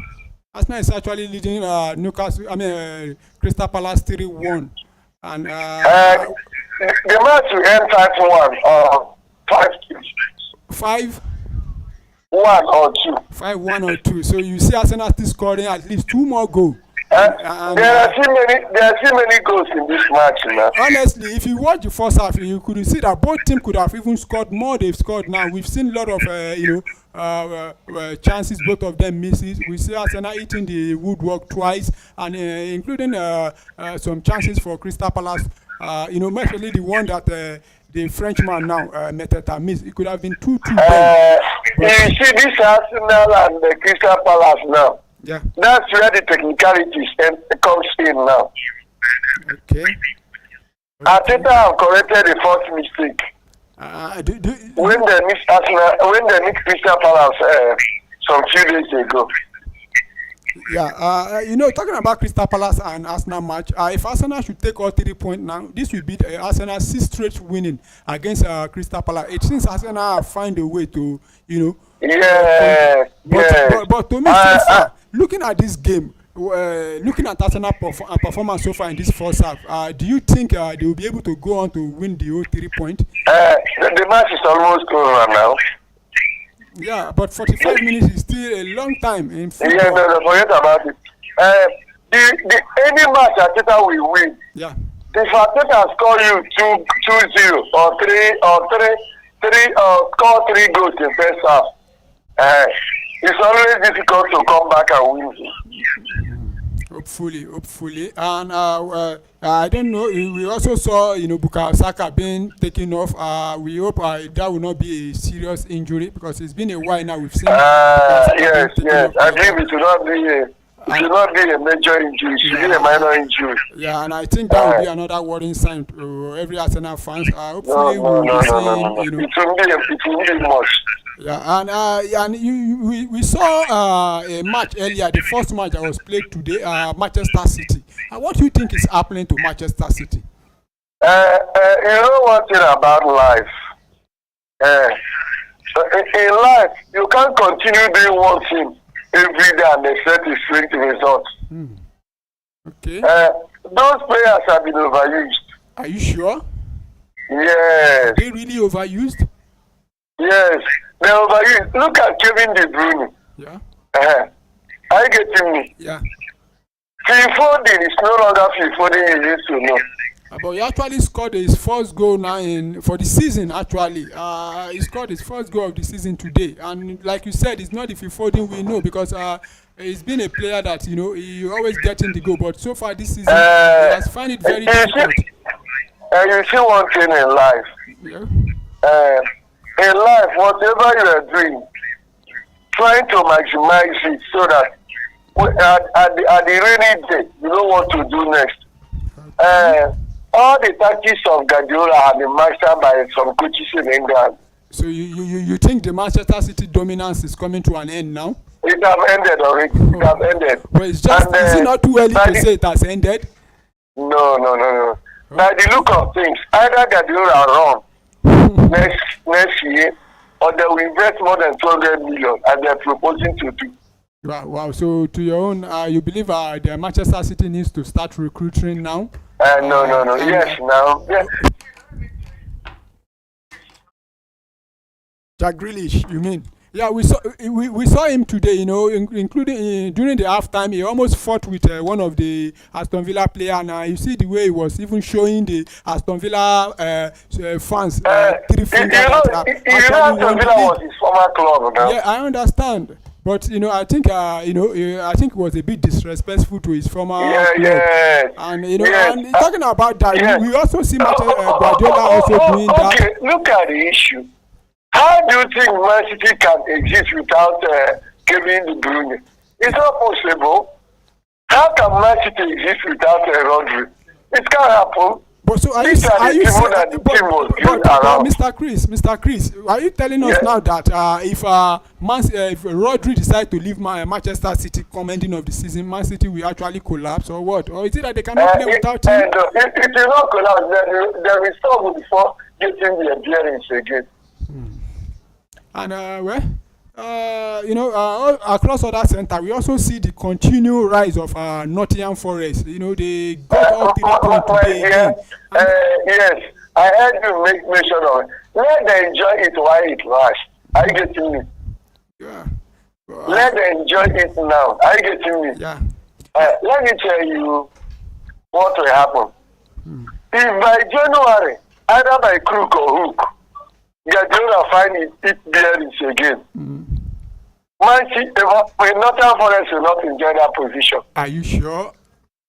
Arsenal is actually leading Crystal Palace 3-1. And the match will end 5-1 or 5-2. 5? 1 or 2. 5-1 or 2. So you see Arsenal still scoring at least 2 more goals. There are too many goals in this match now. Honestly, if you watch the first half, you could see that both teams could have even scored more. They've scored now. We've seen a lot of chances both of them misses. We see Arsenal eating the woodwork twice, and including some chances for Crystal Palace. Especially the one that the Frenchman now Meteta missed. It could have been 2-2. You see this Arsenal and the Crystal Palace now. Yeah. That's where the technicalities comes in now. Okay. Arteta have corrected the first mistake. When they missed Crystal Palace some few days ago. Yeah, talking about Crystal Palace and Arsenal match, if Arsenal should take all 3 points now, this will be Arsenal 6 straight winning against Crystal Palace. It seems Arsenal have found a way to, But to me, looking at this game, looking at Arsenal performance so far in this first half, do you think they will be able to go on to win the whole 3 points? The match is almost over now. Yeah, but 45 minutes is still a long time in football. Yeah, no, forget about it. Any match Arteta will win. Yeah. If Arteta score you 2-0 or 3 or score 3 goals in first half, it's always difficult to come back and win. Hopefully, and I don't know. We also saw Bukayo Saka being taken off. We hope that will not be a serious injury because it's been a while now. We've seen. Yes. I believe it will not be a major injury. It should be a minor injury. Yeah, and I think that will be another warning sign to every Arsenal fans. Hopefully, we will be seeing. It won't be much. Yeah, and we saw a match earlier, the first match that was played today, Manchester City. What do you think is happening to Manchester City? You know one thing about life? In life, you can't continue doing one thing every day and expect a straight result. Okay. Those players have been overused. Are you sure? Yes. Are they really overused? Yes. They overused. Look at Kevin De Bruyne. Yeah. Are you getting me? Yeah. Phil Foden is no longer Phil Foden he used to know. But he actually scored his first goal now for the season. Actually, he scored his first goal of the season today, and like you said, it's not the Phil Foden we know because he's been a player that he always getting the goal. But so far this season, he has found it very difficult. You see one thing in life. Yeah. In life, whatever you are doing, trying to maximize it so that at the rainy day, you know what to do next. All the tactics of Guardiola have been mastered by some coaches in England. So you think the Manchester City dominance is coming to an end now? It has ended already. It has ended. Well, it's just is it not too early to say it has ended? No. By the look of things, either Guardiola run next year, or they will invest more than 200 million, and they are proposing to do. Wow. So to your own, you believe the Manchester City needs to start recruiting now? No. Yes, now. Yes. Jack Grealish, you mean? Yeah, we saw him today. You know, including during the halftime, he almost fought with one of the Aston Villa player. Now you see the way he was even showing the Aston Villa fans three finger that actually Aston won the Villa was league. his former club now. Yeah, I understand. But I think I think it was a bit disrespectful to his former Yeah, club, yes, and yes, and talking about that, yes. we also see Guardiola also doing that. Okay, look at the issue. How do you think Man City can exist without Kevin De Bruyne? It's not possible. How can Man City exist without Rodri? It can't happen. But so These are the people that the team was built around. Mr. Chris, are you telling us Yes. now that if Rodri decide to leave Manchester City come ending of the season, Man City will actually collapse or what? Or is it that they cannot play without him? It will not collapse. There will struggle before getting their bearings again. And across other centre, we also see the continued rise of Nottingham Forest. They got all 3 points today again. Yes, I heard you make mention of it. Let them enjoy it while it lasts. Are you getting me? Yeah. Let them enjoy it now. Are you getting me? Yeah. Let me tell you what will happen. If by January, either by crook or hook, Guardiola find it bearings again. Man City, Nottingham Forest will not enjoy that position. Are you sure?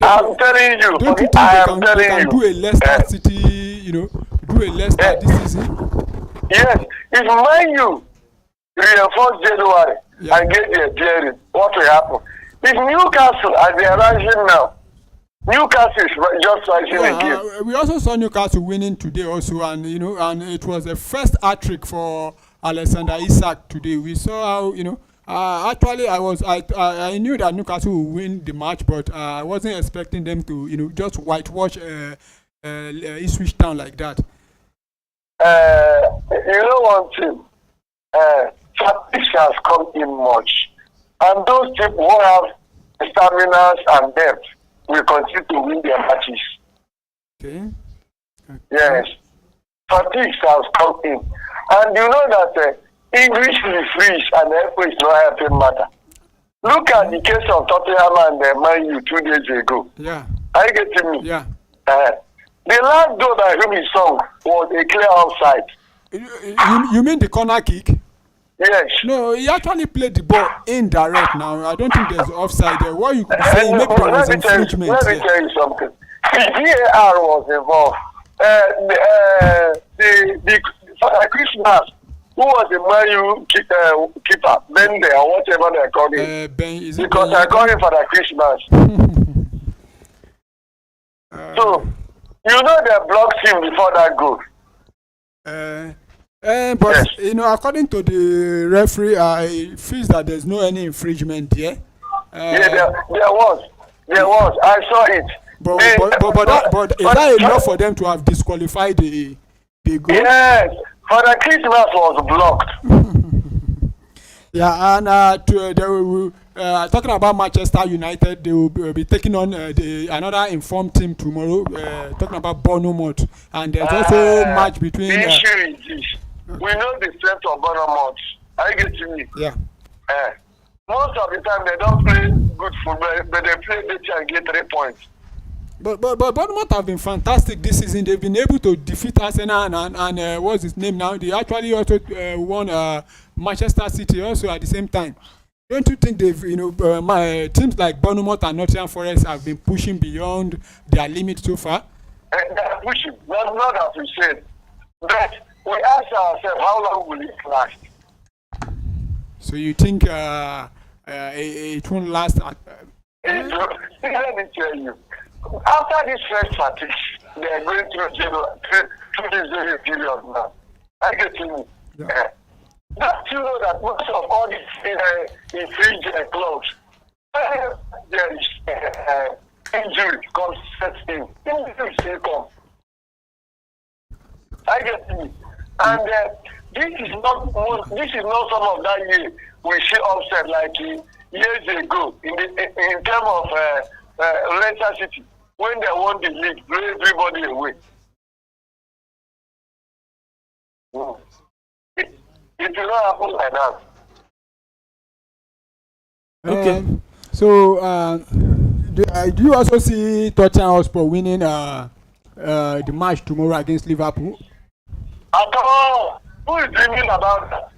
I'm telling you. Don't you think I they am can telling you. do a Leicester City, do a Leicester this season? Yes, if Man U reinforce January Yeah. and get their bearing, what will happen? If Newcastle, as they are rising now, Newcastle is just rising again. We also saw Newcastle winning today also, and and it was the first hat-trick for Alexander Isak today. We saw how actually I knew that Newcastle would win the match, but I wasn't expecting them to just whitewash Ipswich Town like that. You know one thing, fatigue has come in much, and those people who have stamina and depth will continue to win their matches. Okay. Yes, fatigue has come in, and you know that English referees and FA is not helping matter. Look at the case of Tottenham and Man U 2 days ago. Yeah. Are you getting me? Yeah. The last goal that Humi sung was a clear offside. You mean the corner kick? Yes. No, he actually played the ball indirect now. I don't think there's offside there. What you could say, maybe there was infringement. Let me tell you something. The VAR was involved. For Christmas, who was the Man U keeper? Ben there, or whatever they call him. Ben, is it Because Ben? I call him Father Christmas. So, you know they blocked him before that goal. But Yes. according to the referee, he feels that there's no any infringement there. Yeah, there was. I saw it. But is that enough for them to have disqualified the goal? Yes, Father Christmas was blocked. Yeah, and talking about Manchester United, they will be taking on another informed team tomorrow. Talking about Bournemouth, and there's also match between. The issue is this: we know the strength of Bournemouth. Are you getting me? Yeah. Most of the time they don't play good football, but they play better and get 3 points. But Bournemouth have been fantastic this season. They've been able to defeat Arsenal and what's his name now? They actually also won Manchester City also at the same time. Don't you think they've my teams like Bournemouth and Nottingham Forest have been pushing beyond their limit so far? And they're pushing. Not that we said. But we ask ourselves, how long will it last? So you think it won't last? Let me tell you. After this first fatigue, they are going through this period now. I get you. Yeah. Don't you know that most of all these infringed clubs, there is injury comes set in. Injury still come. I get you. And this is not some of that year we see upset like years ago in terms of Leicester City when they won the league, blew everybody away. It will not happen like that. Okay. So, do you also see Tottenham Hotspur winning the match tomorrow against Liverpool? At all. Who is dreaming about that?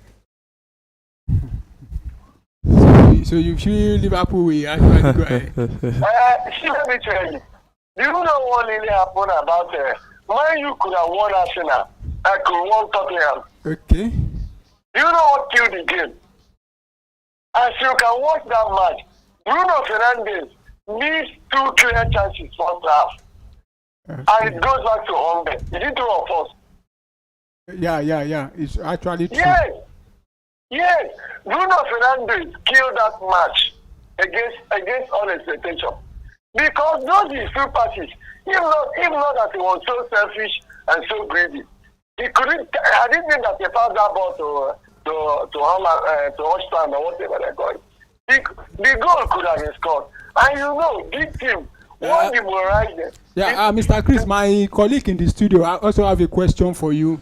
So you feel Liverpool will actually go ahead? See, let me tell you. Do you know what really happened about Man U could have won Arsenal. I could won Tottenham. Okay. Do you know what killed the game? As you can watch that match, Bruno Fernandes missed 2 clear chances first half. Okay. And it goes back to Humber. Is it true or false? Yeah. It's actually true. Yes. Bruno Fernandes killed that match against all expectation. Because those his 2 passes, if not that he was so selfish and so greedy, he couldn't. I didn't think that he passed that ball to Oshpan or whatever they call it. The goal could have been scored. And big team, what demoralized them. Yeah, Mr. Chris, my colleague in the studio, I also have a question for you.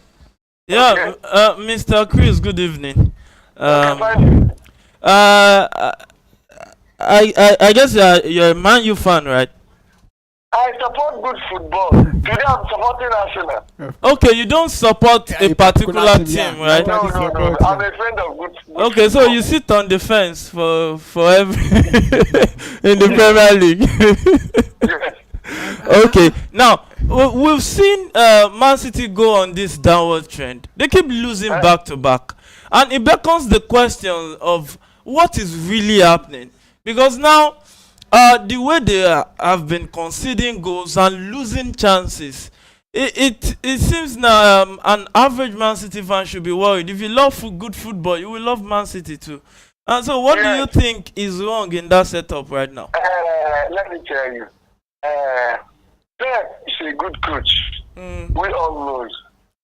Yeah, okay. Mr. Chris, good evening. I guess you're a Man U fan, right? I support good football. Today I'm supporting Arsenal. Okay, you don't support a particular team, right? No. I'm a friend of good Okay, football. so you sit on the fence for every in the Premier League. Yes. Okay, now we've seen Man City go on this downward trend. They keep losing back to back, and it becomes the question of what is really happening. Because now, the way they have been conceding goals and losing chances, it seems now an average Man City fan should be worried. If you love good football, you will love Man City too. And so, what do you think is wrong in that setup right now? Let me tell you. Pep is a good coach. We all know.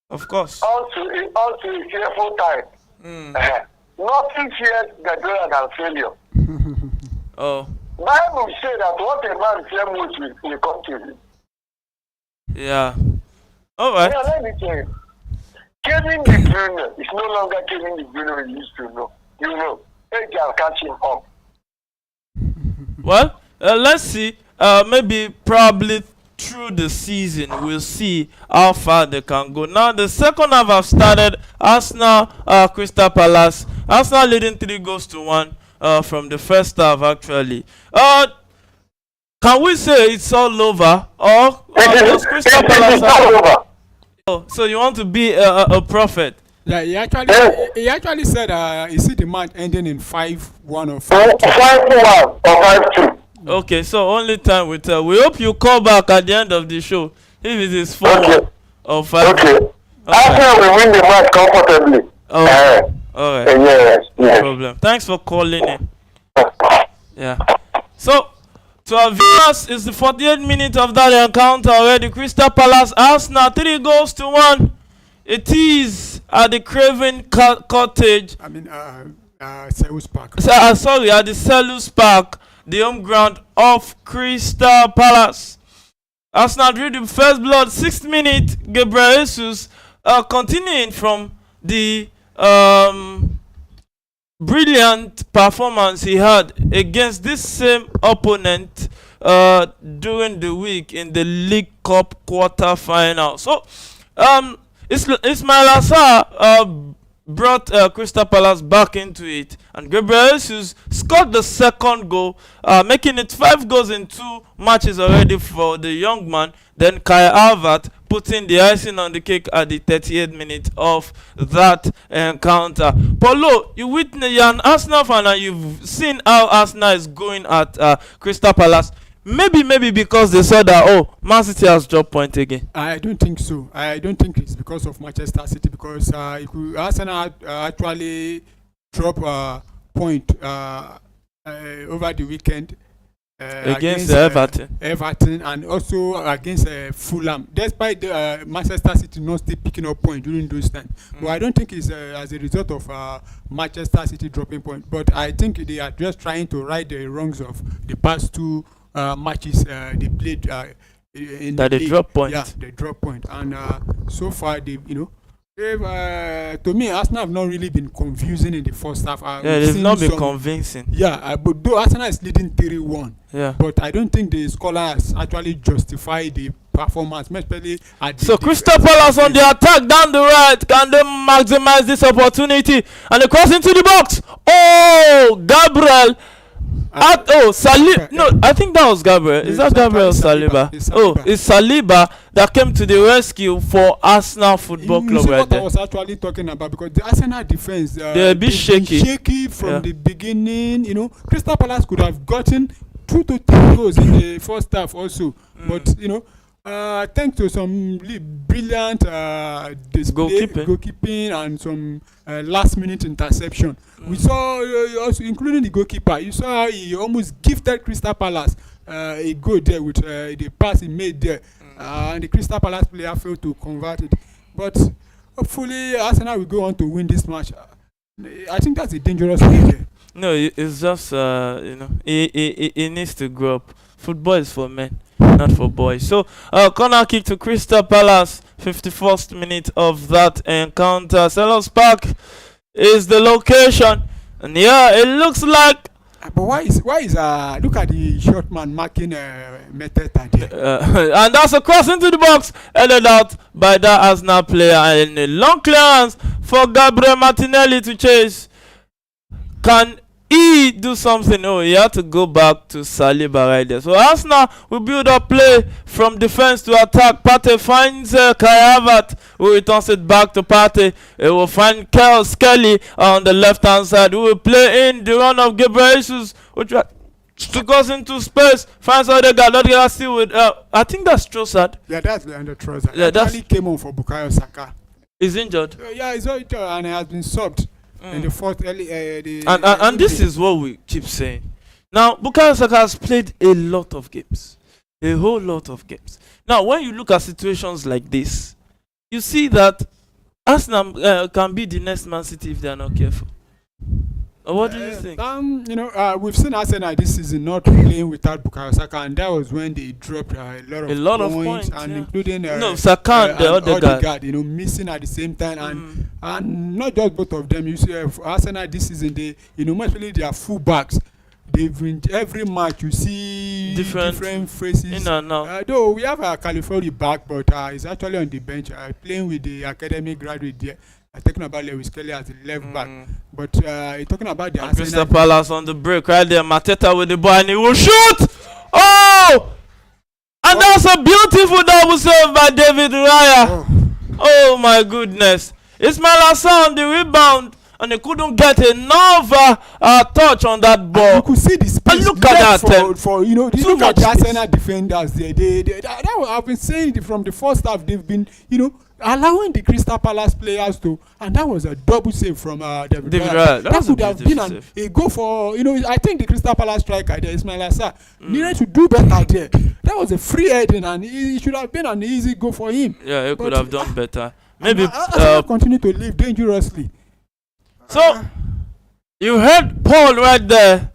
Of course. Also a careful type. Nothing fears Guardiola than failure. Oh. Bible say that what a man fears will come to him. Yeah. All right. Yeah, let me tell you. Kevin De Bruyne is no longer Kevin De Bruyne we used to know. They can catch him up. Well, let's see. Maybe probably through the season we'll see how far they can go. Now the second half have started. Arsenal, Crystal Palace. Arsenal leading 3-1 from the first half actually. Can we say it's all over, or does Crystal Palace all over? Oh, so you want to be a prophet? Yeah, he actually said he see the match ending in 5-1 or 5-2. 5-1 or 5-2. Okay, so only time will tell. We hope you call back at the end of the show if it is 4-1 or 5-1. Okay. After we win the match comfortably. Oh, all right. Yes. No problem. Thanks for calling in. Yeah. So, to our viewers, it's the 48th minute of that encounter already. Crystal Palace Arsenal 3-1. It is at the Craven Cottage. I mean, Selhurst Park. Sorry, at the Selhurst Park, the home ground of Crystal Palace. Arsenal drew the first blood, 6th minute. Gabriel Jesus continuing from the brilliant performance he had against this same opponent during the week in the League Cup quarter-final. So, Ismail Assar brought Crystal Palace back into it, and Gabriel Jesus scored the second goal, making it 5 goals in 2 matches already for the young man. Then Kai Havertz putting the icing on the cake at the 38th minute of that encounter. Paulo, you're an Arsenal fan and you've seen how Arsenal is going at Crystal Palace. Maybe because they saw that, Man City has dropped point again. I don't think so. I don't think it's because of Manchester City, because Arsenal actually drop point over the weekend against Everton, and also against Fulham, despite Manchester City not still picking up points during those times. But I don't think it's as a result of Manchester City dropping points. But I think they are just trying to right the wrongs of the past 2 matches they played in that the they drop point. Yeah, they drop point, and so far they To me, Arsenal have not really been confusing in the first half. Yeah, We've they've seen not been some, convincing. yeah, but though Arsenal is leading 3-1, Yeah. but I don't think the scholars actually justify the performance, especially at So the Crystal Palace on the attack down the right. Can they maximize this opportunity? And they cross into the box. Oh, Gabriel. Saliba. No, I think that was Gabriel. Is that Gabriel or Saliba? Oh, it's Saliba that came to the rescue for Arsenal Football You Club see right what I there. was actually talking about, because the Arsenal defense, They're a bit they've been shaky. shaky from Yeah. the beginning. Crystal Palace could have gotten 2 to 3 goals in the first half also, but thanks to some brilliant display, goalkeeping, and some last-minute interception, we saw also, including the goalkeeper. You saw how he almost gifted Crystal Palace a goal there with the pass he made there, and the Crystal Palace player failed to convert it. But hopefully, Arsenal will go on to win this match. I think that's a dangerous game there. No, it's just he needs to grow up. Football is for men, not for boys. So corner kick to Crystal Palace, 51st minute of that encounter. Selhurst Park is the location, and yeah, it looks like. But why is look at the short man marking Meteta there. And that's a cross into the box, headed out by that Arsenal player, and a long clearance for Gabriel Martinelli to chase. Can he do something? Oh, he had to go back to Saliba right there. So Arsenal will build up play from defense to attack. Partey finds Kai Havertz, who returns it back to Partey. He will find Skelly on the left hand side, who will play in the run of Gabriel Jesus, which to goes into space, finds Odegaard still with I think that's Trossard. Yeah, that's Leandro Trossard. Yeah, He came on for Bukayo Saka. He's injured. Yeah, he's injured, and he has been subbed in the fourth early. And this is what we keep saying. Now, Bukayo Saka has played a lot of games, a whole lot of games. Now, when you look at situations like this, you see that Arsenal can be the next Man City if they are not careful. What do you think? We've seen Arsenal this season not playing without Bukayo Saka, and that was when they dropped a lot of points, and including Saka and the Odegaard, missing at the same time, and not just both of them. You see, Arsenal this season, they, especially their fullbacks, they've been every match. You see different faces. In and out. Though we have Califori back, but he's actually on the bench playing with the academy graduate there. Talking about Lewis Kelly as the left back, but talking about the Arsenal. Crystal Palace on the break right there. Mateta with the ball, and he will shoot. Oh! And that's a beautiful double save by David Raya. Oh my goodness! Ismail Assar on the rebound, and he couldn't get enough touch on that ball. And you could see the space. And look at that. For look at the Arsenal defenders there. I've been saying it from the first half. They've been allowing the Crystal Palace players to, and that was a double save from David Raya. That could have been a goal for, I think the Crystal Palace striker there, Ismail Assar, needed to do better there. That was a free heading, and it should have been an easy goal for him. Yeah, he could have done better. Maybe continue to live dangerously. So you heard Paul right there.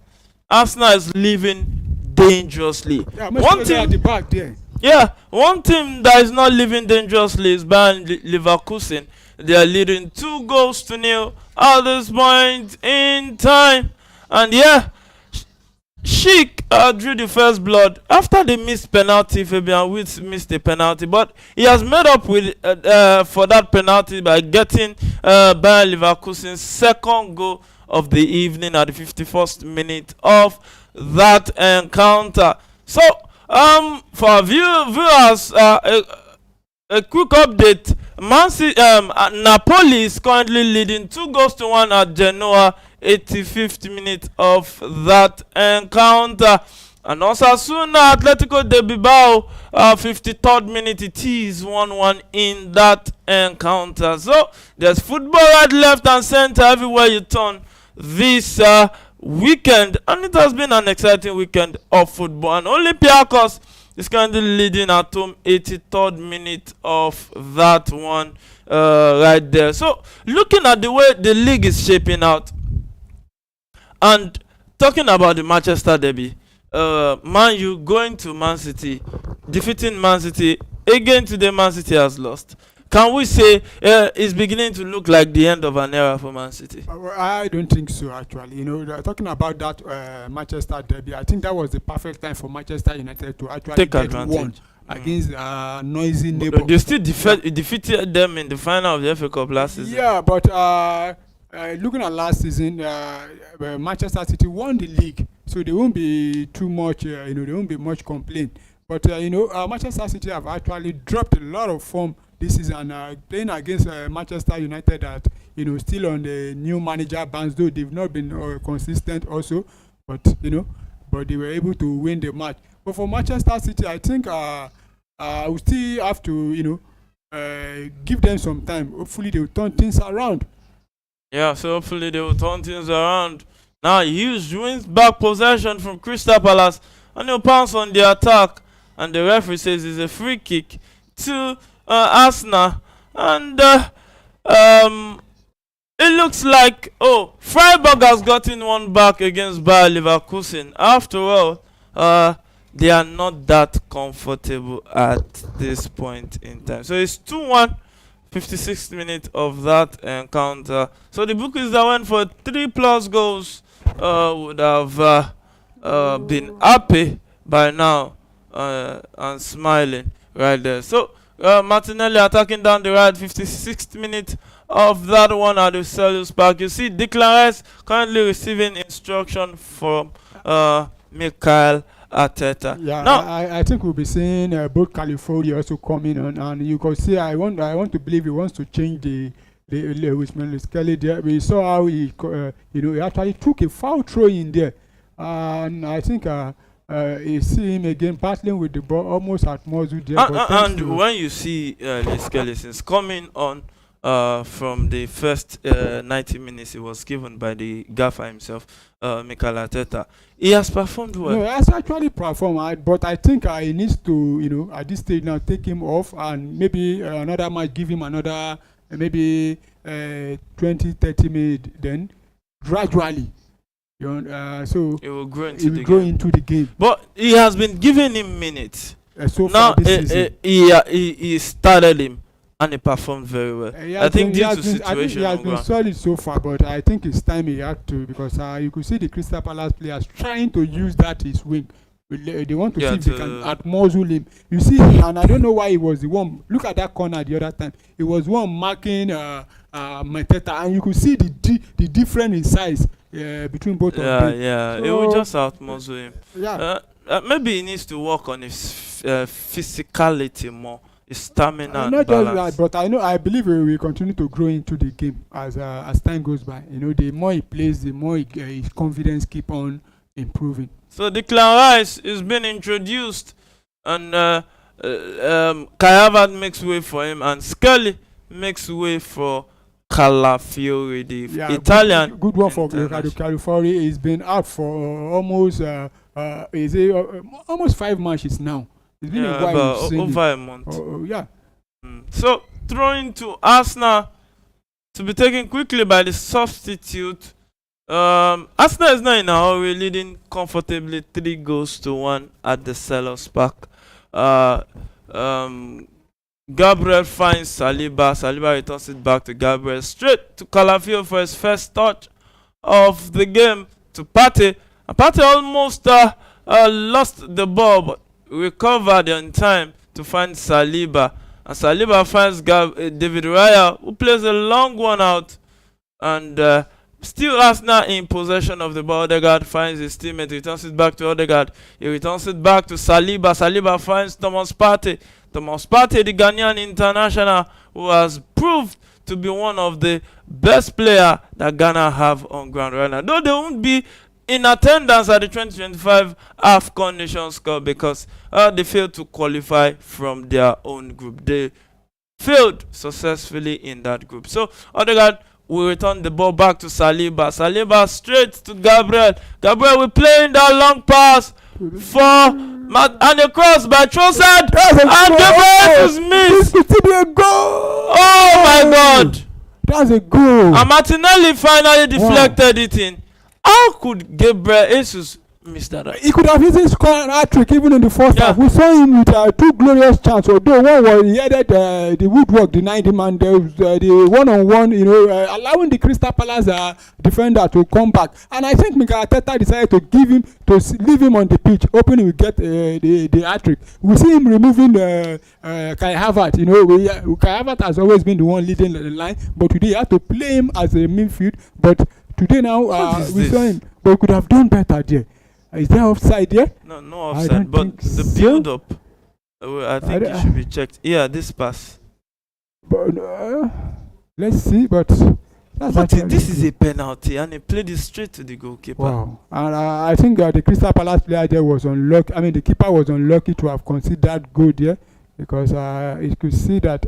Arsenal is living dangerously. Yeah, one team at the back there. Yeah, one team that is not living dangerously is Bayern Leverkusen. They are leading 2-0 at this point in time. And yeah, Sheik drew the first blood after the missed penalty. Fabian Witt missed the penalty, but he has made up with for that penalty by getting Bayern Leverkusen's second goal of the evening at the 51st minute of that encounter. So for our viewers, a quick update. Napoli is currently leading 2-1 at Genoa, 85th minute of that encounter. And Osasuna Atletico de Bilbao, 53rd minute, it is 1-1 in that encounter. So there's football right, left and center everywhere you turn this weekend, and it has been an exciting weekend of football. And Olympiacos is currently leading at home, 83rd minute of that one right there. So looking at the way the league is shaping out, and talking about the Manchester derby, Man U going to Man City, defeating Man City again today. Man City has lost. can we say it's beginning to look like the end of an era for Man City? Well, I don't think so, actually. Talking about that Manchester derby, I think that was the perfect time for Manchester United to actually Take get advantage. one against noisy neighbor. They still defeated them in the final of the FA Cup last season. Yeah, but looking at last season, Manchester City won the league, so there won't be too much. There won't be much complaint. But Manchester City have actually dropped a lot of form this season, playing against Manchester United that still on the new manager bands, though they've not been consistent also, but they were able to win the match. But for Manchester City, I think we still have to give them some time. Hopefully they will turn things around. Yeah, so hopefully they will turn things around. Now Hughes wins back possession from Crystal Palace and he'll pounce on the attack, and the referee says it's a free kick to Arsenal, and it looks like Freiburg has gotten one back against Bayer Leverkusen. After all, they are not that comfortable at this point in time. So it's 2-1, 56th minute of that encounter. So the bookies that went for 3+ goals would have been happy by now and smiling right there. So Martinelli attacking down the right, 56th minute of that one at the Selhurst Park. You see Declan Rice currently receiving instruction from Mikel Arteta. Yeah, now I think we'll be seeing both California also coming on, and you can see I want to believe he wants to change the Lewis Kelly there. We saw how he he actually took a foul throw in there, and I think you see him again battling with the ball almost at muzzle there. And when you see Lewis Kelly since coming on from the first 90 minutes he was given by the gaffer himself, Mikel Arteta, he has performed well. No, he has actually performed, but I think he needs to, at this stage now, take him off and maybe another match, give him another maybe 20-30 minutes, then gradually. So he will grow into the game. But he has been giving him minutes. So now far this season. He started him and he performed very well. I think due to situation I think he has been solid so far, but I think it's time he had to, because you could see the Crystal Palace players trying to use that his wing. They want to see if they can outmuzzle him. You see, and I don't know why he was the one. Look at that corner the other time. He was one marking Mateta, and you could see the difference in size between both of them. Yeah, it will just outmuzzle him. Yeah. Maybe he needs to work on his physicality more, his stamina and not balance. just that, but I believe he will continue to grow into the game as time goes by. The more he plays, the more his confidence keep on improving. So Declan Rice is being introduced, and Kai Havertz makes way for him, and Skelly makes way for Calafiori, the Italian. Good one for Riccardo Calafiori. He's been out for almost almost 5 matches now. It's been a while. Over a month. Yeah. So throwing to Arsenal to be taken quickly by the substitute. Arsenal is not in a hurry, leading comfortably 3-1 at the Selhurst Park. Gabriel finds Saliba. Saliba returns it back to Gabriel. Straight to Calafiori for his first touch of the game to Partey. And Partey almost lost the ball, but recovered in time to find Saliba. And Saliba finds David Raya, who plays a long one out. And still Arsenal in possession of the ball. Odegaard finds his teammate, returns it back to Odegaard. He returns it back to Saliba. Saliba finds Thomas Partey. Thomas Partey, the Ghanaian international, who has proved to be one of the best players that Ghana have on ground right now. Though they won't be in attendance at the 2025 AFCON Nations Cup because they failed to qualify from their own group. They failed successfully in that group. So Odegaard will return the ball back to Saliba. Saliba straight to Gabriel. Gabriel will play in that long pass for and a cross by Trossard, and Gabriel is missed. It could be a goal. Oh my God! That's a goal. And Martinelli finally deflected it in. How could Gabriel Jesus missed that. He could have easily scored an hat-trick even in the first Yeah. half. We saw him with two glorious chances. Although one was he headed the woodwork, denied him, and there was the one-on-one, allowing the Crystal Palace defender to come back. And I think Mikel Arteta decided to leave him on the pitch, hoping he would get the hat-trick. We see him removing Kai Havertz. Kai Havertz has always been the one leading the line, but today he had to play him as a midfield. But today now we saw him, but we could have done better there. Is there offside there? No offside. But the build up, I think it should be checked. Yeah, this pass. But let's see. But this is a penalty, and he played it straight to the goalkeeper. Wow! And I think the Crystal Palace player there was unlucky. I mean, the keeper was unlucky to have considered that goal there, because he could see that.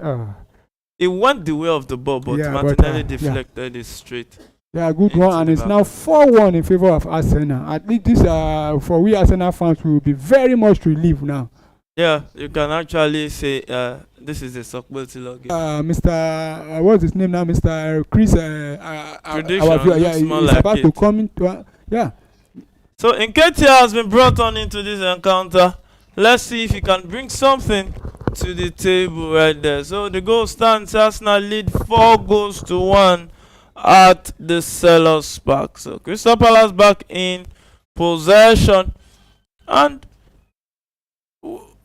It went the way of the ball, but Martinelli deflected it straight. Yeah, good one, and it's now 4-1 in favor of Arsenal. At least this, for we Arsenal fans, will be very much relieved now. Yeah, you can actually say this is a Sokboti log. Mr. What's his name now? Mr. Chris. He's about to come into. Yeah. So Nketiah has been brought on into this encounter. Let's see if he can bring something to the table right there. So the goal stands. Arsenal lead 4-1 at the Selhurst Park. So Crystal Palace back in possession, and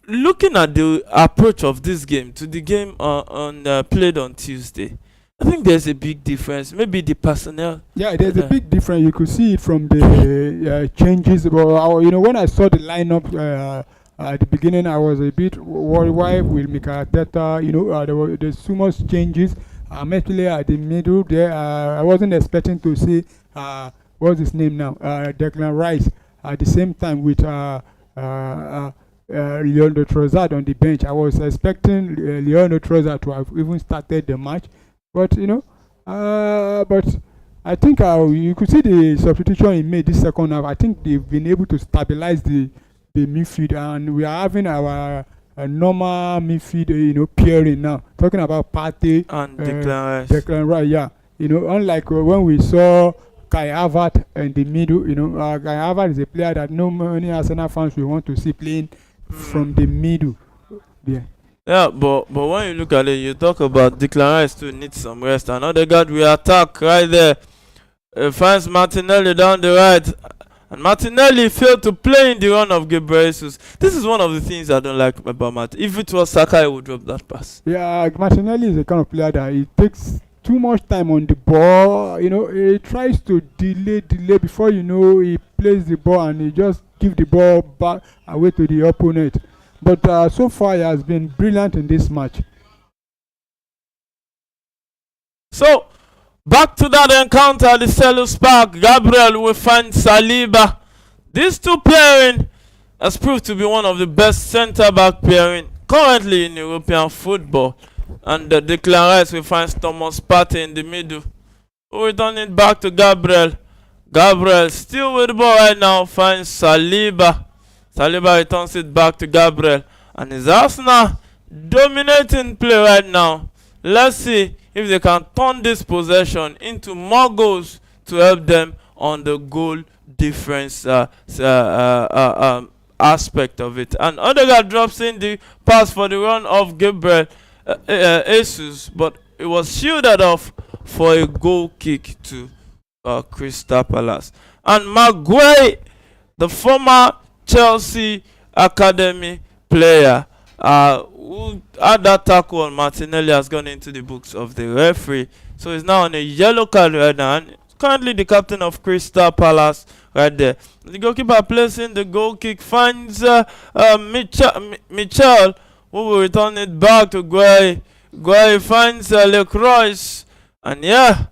looking at the approach of this game to the game played on Tuesday, I think there's a big difference. Maybe the personnel. Yeah, there's a big difference. You could see it from the changes. But when I saw the lineup at the beginning, I was a bit worried. Why will Mikel Arteta? There's so much changes. Especially at the middle there, I wasn't expecting to see what's his name now, Declan Rice, at the same time with Leandro Trossard on the bench. I was expecting Leandro Trossard to have even started the match, but but I think you could see the substitution he made this second half. I think they've been able to stabilize the midfield, and we are having our normal midfield, pairing now. Talking about Partey and Declan Rice. Declan Rice, yeah. Unlike when we saw Kai Havertz in the middle, Kai Havertz is a player that no many Arsenal fans will want to see playing from the middle. Yeah. Yeah, but when you look at it, you talk about Declan Rice to need some rest. Another guard we attack right there. Finds Martinelli down the right. And Martinelli failed to play in the run of Gabriel Jesus. This is one of the things I don't like about Martinelli. If it was Saka, he would drop that pass. Yeah, Martinelli is the kind of player that he takes too much time on the ball. He tries to delay before he plays the ball, and he just give the ball back away to the opponent. But so far, he has been brilliant in this match. So, back to that encounter at the Selhurst Park. Gabriel will find Saliba. These two pairing has proved to be one of the best centre-back pairing currently in European football. And Declan Rice will find Thomas Partey in the middle. We'll return it back to Gabriel. Gabriel still with the ball right now, finds Saliba. Saliba returns it back to Gabriel. And his Arsenal dominating play right now. Let's see if they can turn this possession into more goals to help them on the goal difference aspect of it. And Odegaard drops in the pass for the run of Gabriel Jesus, but it was shielded off for a goal kick to Crystal Palace. And Maguire, the former Chelsea Academy player, who had that tackle on Martinelli, has gone into the books of the referee. So he's now on a yellow card right now, and currently the captain of Crystal Palace right there. The goalkeeper placing the goal kick, finds Michel, who will return it back to Gueye. Gueye finds Lecroix, and yeah,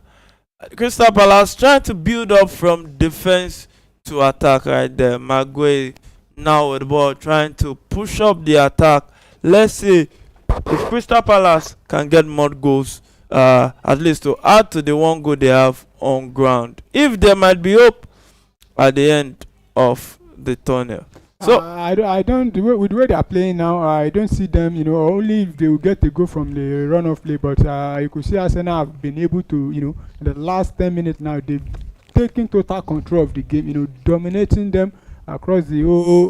Crystal Palace trying to build up from defense to attack right there. Maguire now with the ball trying to push up the attack. Let's see if Crystal Palace can get more goals, at least to add to the one goal they have on ground. If there might be hope at the end of the tunnel. So I don't with the way they are playing now. I don't see them. Only if they will get the goal from the run-off play. But you could see Arsenal have been able to. In the last 10 minutes now, they've taken total control of the game. Dominating them. across the whole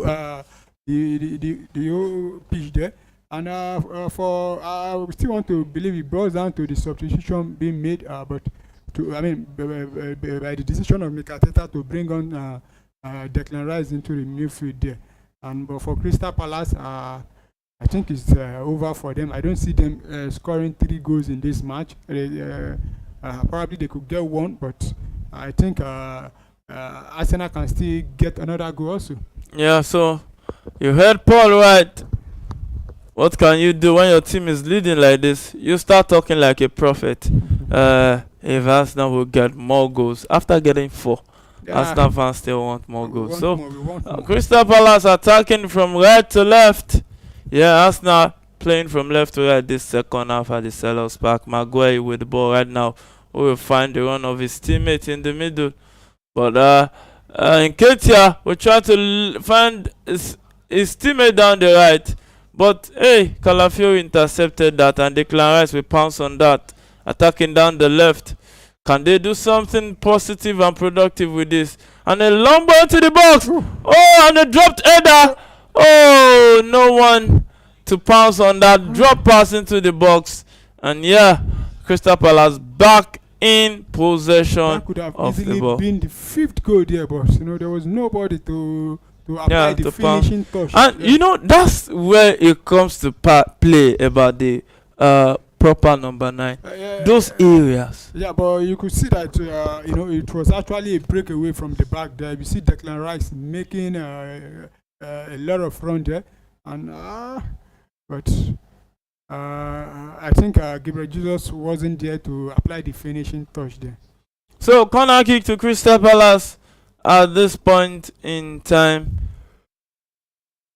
the whole pitch there. And we still want to believe it boils down to the substitution being made, but by the decision of Mikateta to bring on Declan Rice into the midfield there. And but for Crystal Palace, I think it's over for them. I don't see them scoring 3 goals in this match. Probably they could get one, but I think Arsenal can still get another goal also. Yeah, so you heard Paul right. What can you do when your team is leading like this? You start talking like a prophet. If Arsenal will get more goals after getting 4, Arsenal fans still want more goals. So Crystal Palace attacking from right to left. Yeah, Arsenal playing from left to right this second half at the Sellers Park. Maguire with the ball right now. We will find the run of his teammate in the middle. But in Ketia, we try to find his teammate down the right. But hey, Calafiori intercepted that, and Declan Rice will pounce on that, attacking down the left. Can they do something positive and productive with this? And a long ball to the box. Oh, and a dropped header. Oh, no one to pounce on that drop pass into the box. And yeah, Crystal Palace back in possession that could have of easily the ball. been the 5th goal there, but there was nobody to apply the finishing touch. And that's where it comes to play about the proper number 9. Those areas. Yeah, but you could see that it was actually a breakaway from the back there. You see Declan Rice making a lot of run there, and but I think Gabriel Jesus wasn't there to apply the finishing touch there. So corner kick to Crystal Palace at this point in time.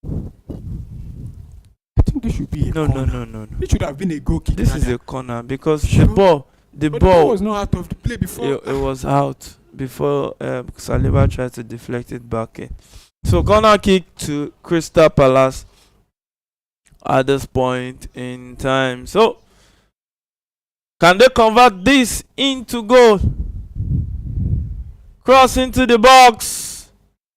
I think this should be a corner. No. It should have been a goal kick. This is a corner because Sure. the But ball was not out of the play before. it was out before Saliba tried to deflect it back in. So corner kick to Crystal Palace at this point in time. So can they convert this into goal? Cross into the box,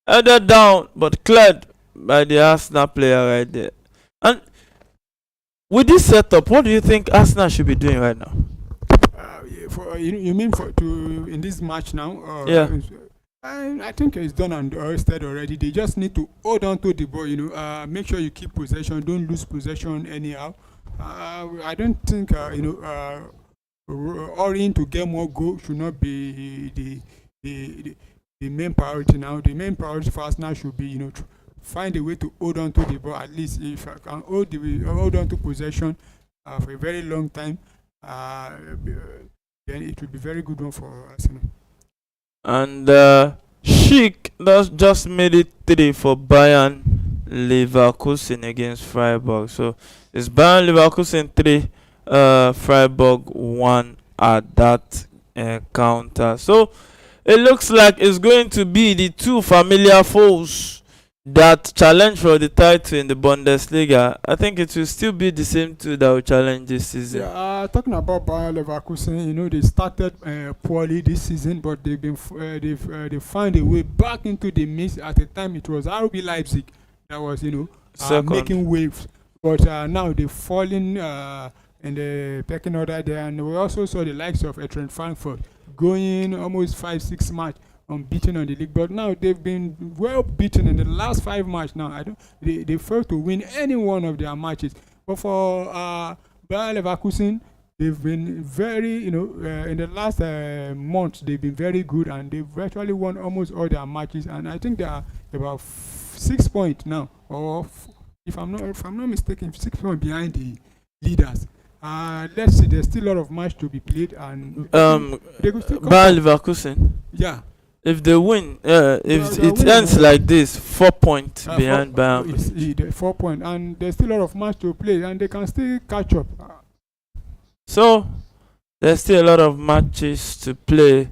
headed down, but cleared by the Arsenal player right there. And with this setup, what do you think Arsenal should be doing right now? You mean in this match now? Yeah. I think it's done and dusted already. They just need to hold on to the ball. Make sure you keep possession. Don't lose possession anyhow. I don't think hurrying to get more goals should not be the main priority now. The main priority for Arsenal should be find a way to hold on to the ball. At least if I can hold on to possession for a very long time, then it will be very good one for Arsenal. And Schick just made it 3 for Bayern Leverkusen against Freiburg. So it's Bayern Leverkusen 3, Freiburg 1 at that counter. So it looks like it's going to be the two familiar foes that challenge for the title in the Bundesliga. I think it will still be the same two that will challenge this season. Yeah, talking about Bayer Leverkusen, they started poorly this season, but they've been they found a way back into the mix. At the time, it was RB Leipzig that was making waves, but now they've fallen in the pecking order there, and we also saw the likes of Eintracht Frankfurt going almost 5-6 match unbeaten on the league, but now they've been well beaten in the last 5 matches. Now they failed to win any one of their matches. But for Bayer Leverkusen, they've been very in the last month they've been very good, and they've virtually won almost all their matches. And I think they are about 6 points now, or if I'm not mistaken, 6 points behind the leaders. Let's see. There's still a lot of match to be played, and they could still Bayer Leverkusen. Yeah. If they win, if it ends like this, 4 points behind Bayern. 4 points, and there's still a lot of match to play, and they can still catch up. So there's still a lot of matches to play.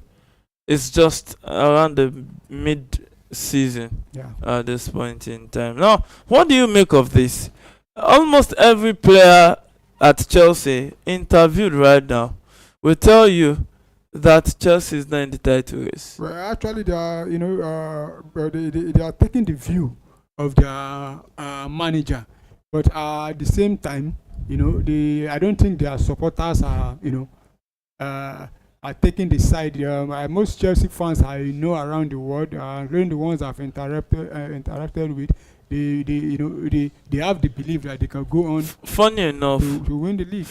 It's just around the mid-season at this point in time. Now, what do you make of this? Almost every player at Chelsea interviewed right now will tell you that Chelsea is not in the title race. Well, actually, they are, they are taking the view of their manager, but at the same time, I don't think their supporters are, are taking the side. Most Chelsea fans I know around the world, including the ones I've interacted with, they have the belief that they can go on Funny enough, to win the league.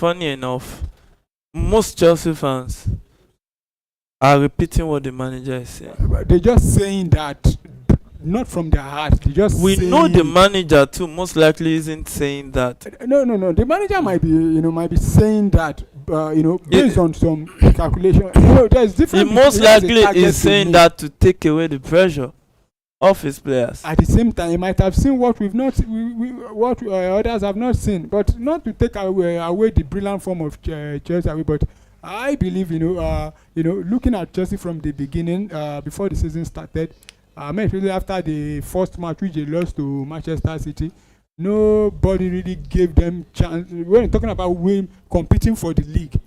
most Chelsea fans are repeating what the manager is saying. They're just saying that, not from their heart. They just We saying, know the manager too most likely isn't saying that. No. The manager might be saying that, based on some calculation. There's He different. most He has a likely target is to saying meet. that to take away the pressure off his players. At the same time, he might have seen what we've not, what others have not seen, but not to take away the brilliant form of Chelsea away. But I believe, looking at Chelsea from the beginning, before the season started, especially after the first match which they lost to Manchester City, nobody really gave them chance. We're talking about competing for the league,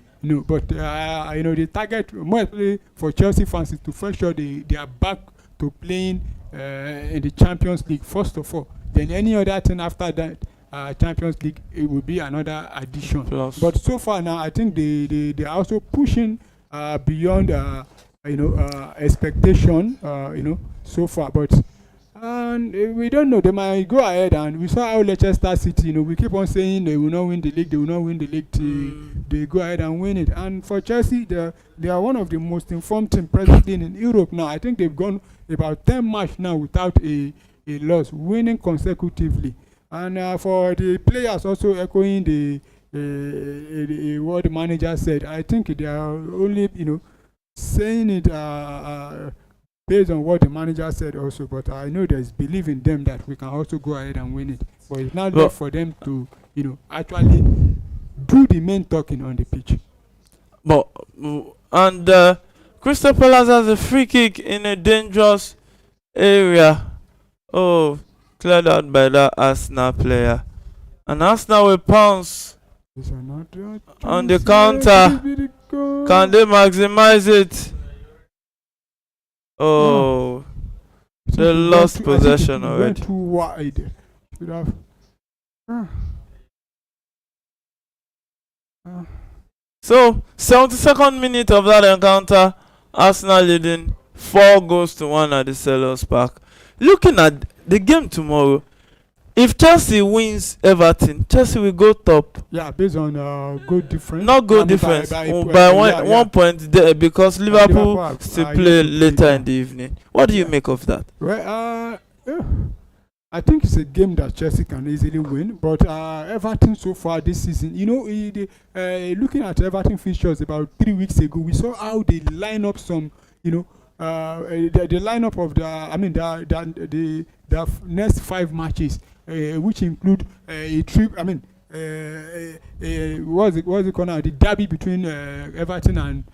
But the target mostly for Chelsea fans is to make sure they are back to playing in the Champions League first of all. Then any other thing after that, Champions League, it will be another addition. Plus. But so far now, I think they are also pushing beyond expectation. So far, but and we don't know. They might go ahead, and we saw how Leicester City. We keep on saying they will not win the league. They will not win the league till they go ahead and win it. And for Chelsea, they are one of the most informed teams presently in Europe now. I think they've gone about 10 matches now without a loss, winning consecutively. And for the players also echoing what the manager said, I think they are only saying it based on what the manager said also. But I know there's belief in them that we can also go ahead and win it. But it's not left for them to actually do the main talking on the pitch. But Crystal Palace has a free kick in a dangerous area. Oh, cleared out by that Arsenal player. And Arsenal will pounce on the counter. Can they maximize it? Oh, they lost possession already. Went too wide. Should have. So, 72nd minute of that encounter, Arsenal leading 4-1 at the Selhurst Park. Looking at the game tomorrow, if Chelsea wins Everton, Chelsea will go top. Yeah, based on goal difference. Not goal difference, by 1 point there, because Liverpool still play later in the evening. What do you make of that? Well, I think it's a game that Chelsea can easily win, but Everton so far this season, looking at Everton fixtures about 3 weeks ago, we saw how they line up some, the lineup of the next 5 matches, which include a trip. What's it called now? The derby between Everton and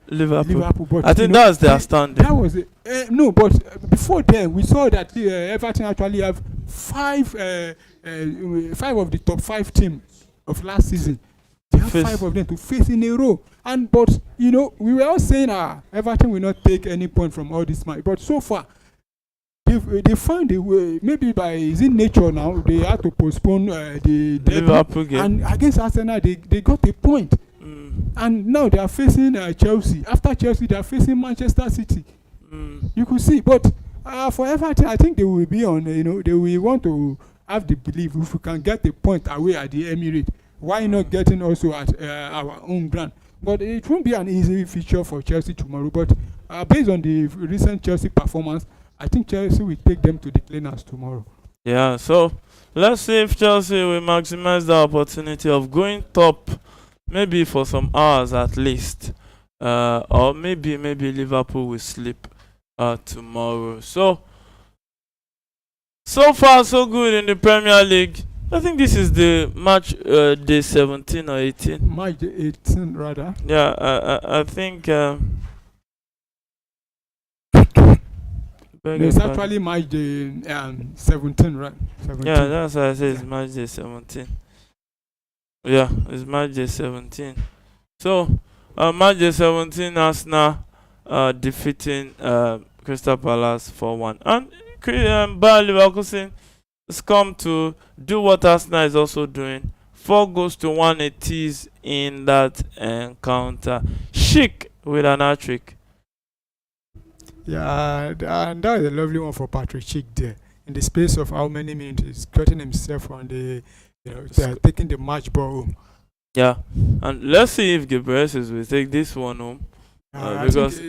Liverpool. But, I think that's their standing. That was it. No, but before then, we saw that Everton actually have 5 of the top 5 teams of last season. They have 5 of them to face in a row. But we were all saying, Everton will not take any point from all this match. But so far, they found a way. Maybe by is in nature now, they had to postpone the Liverpool game. And against Arsenal, they got a point. And now they are facing Chelsea. After Chelsea, they are facing Manchester City. You could see. But for Everton, I think they will be on, they will want to have the belief if we can get a point away at the Emirates, why not getting also at our own ground? But it won't be an easy feature for Chelsea tomorrow. But based on the recent Chelsea performance, I think Chelsea will take them to the cleaners tomorrow. Yeah, so let's see if Chelsea will maximize the opportunity of going top, maybe for some hours at least, or maybe Liverpool will sleep tomorrow. So far so good in the Premier League. I think this is the match day 17 or 18. Match day 18 rather. Yeah, I think. It's actually match day 17, right? 17. Yeah, that's why I say it's match day 17. Yeah, it's match day 17. So, Match day 17, Arsenal defeating Crystal Palace 4-1. And Bayer Leverkusen has come to do what Arsenal is also doing. 4 goals to 1 it is in that encounter. Chic with an hat-trick. Yeah, and that is a lovely one for Patrick Schick there. In the space of how many minutes, he's getting himself on the, taking the match ball home. Yeah, and let's see if Gebreyesus will take this one home, because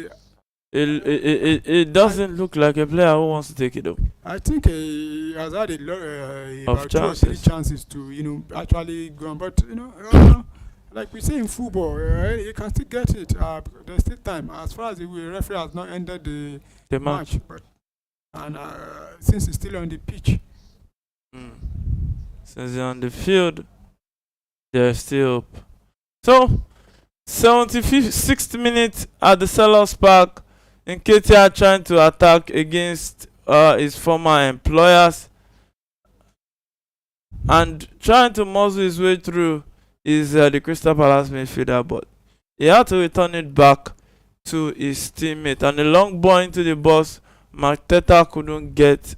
it doesn't look like a player who wants to take it home. I think he has had about 2 or 3 chances to, actually go on. But, like we say in football, you can still get it. There's still time. As far as the referee has not ended the match. But, and since he's still on the pitch. Since he's on the field, there's still hope. So, 76th minute at the Selhurst Park, Nketiah trying to attack against his former employers and trying to muscle his way through is the Crystal Palace midfielder, but he had to return it back to his teammate, and the long ball into the box, Mateta couldn't get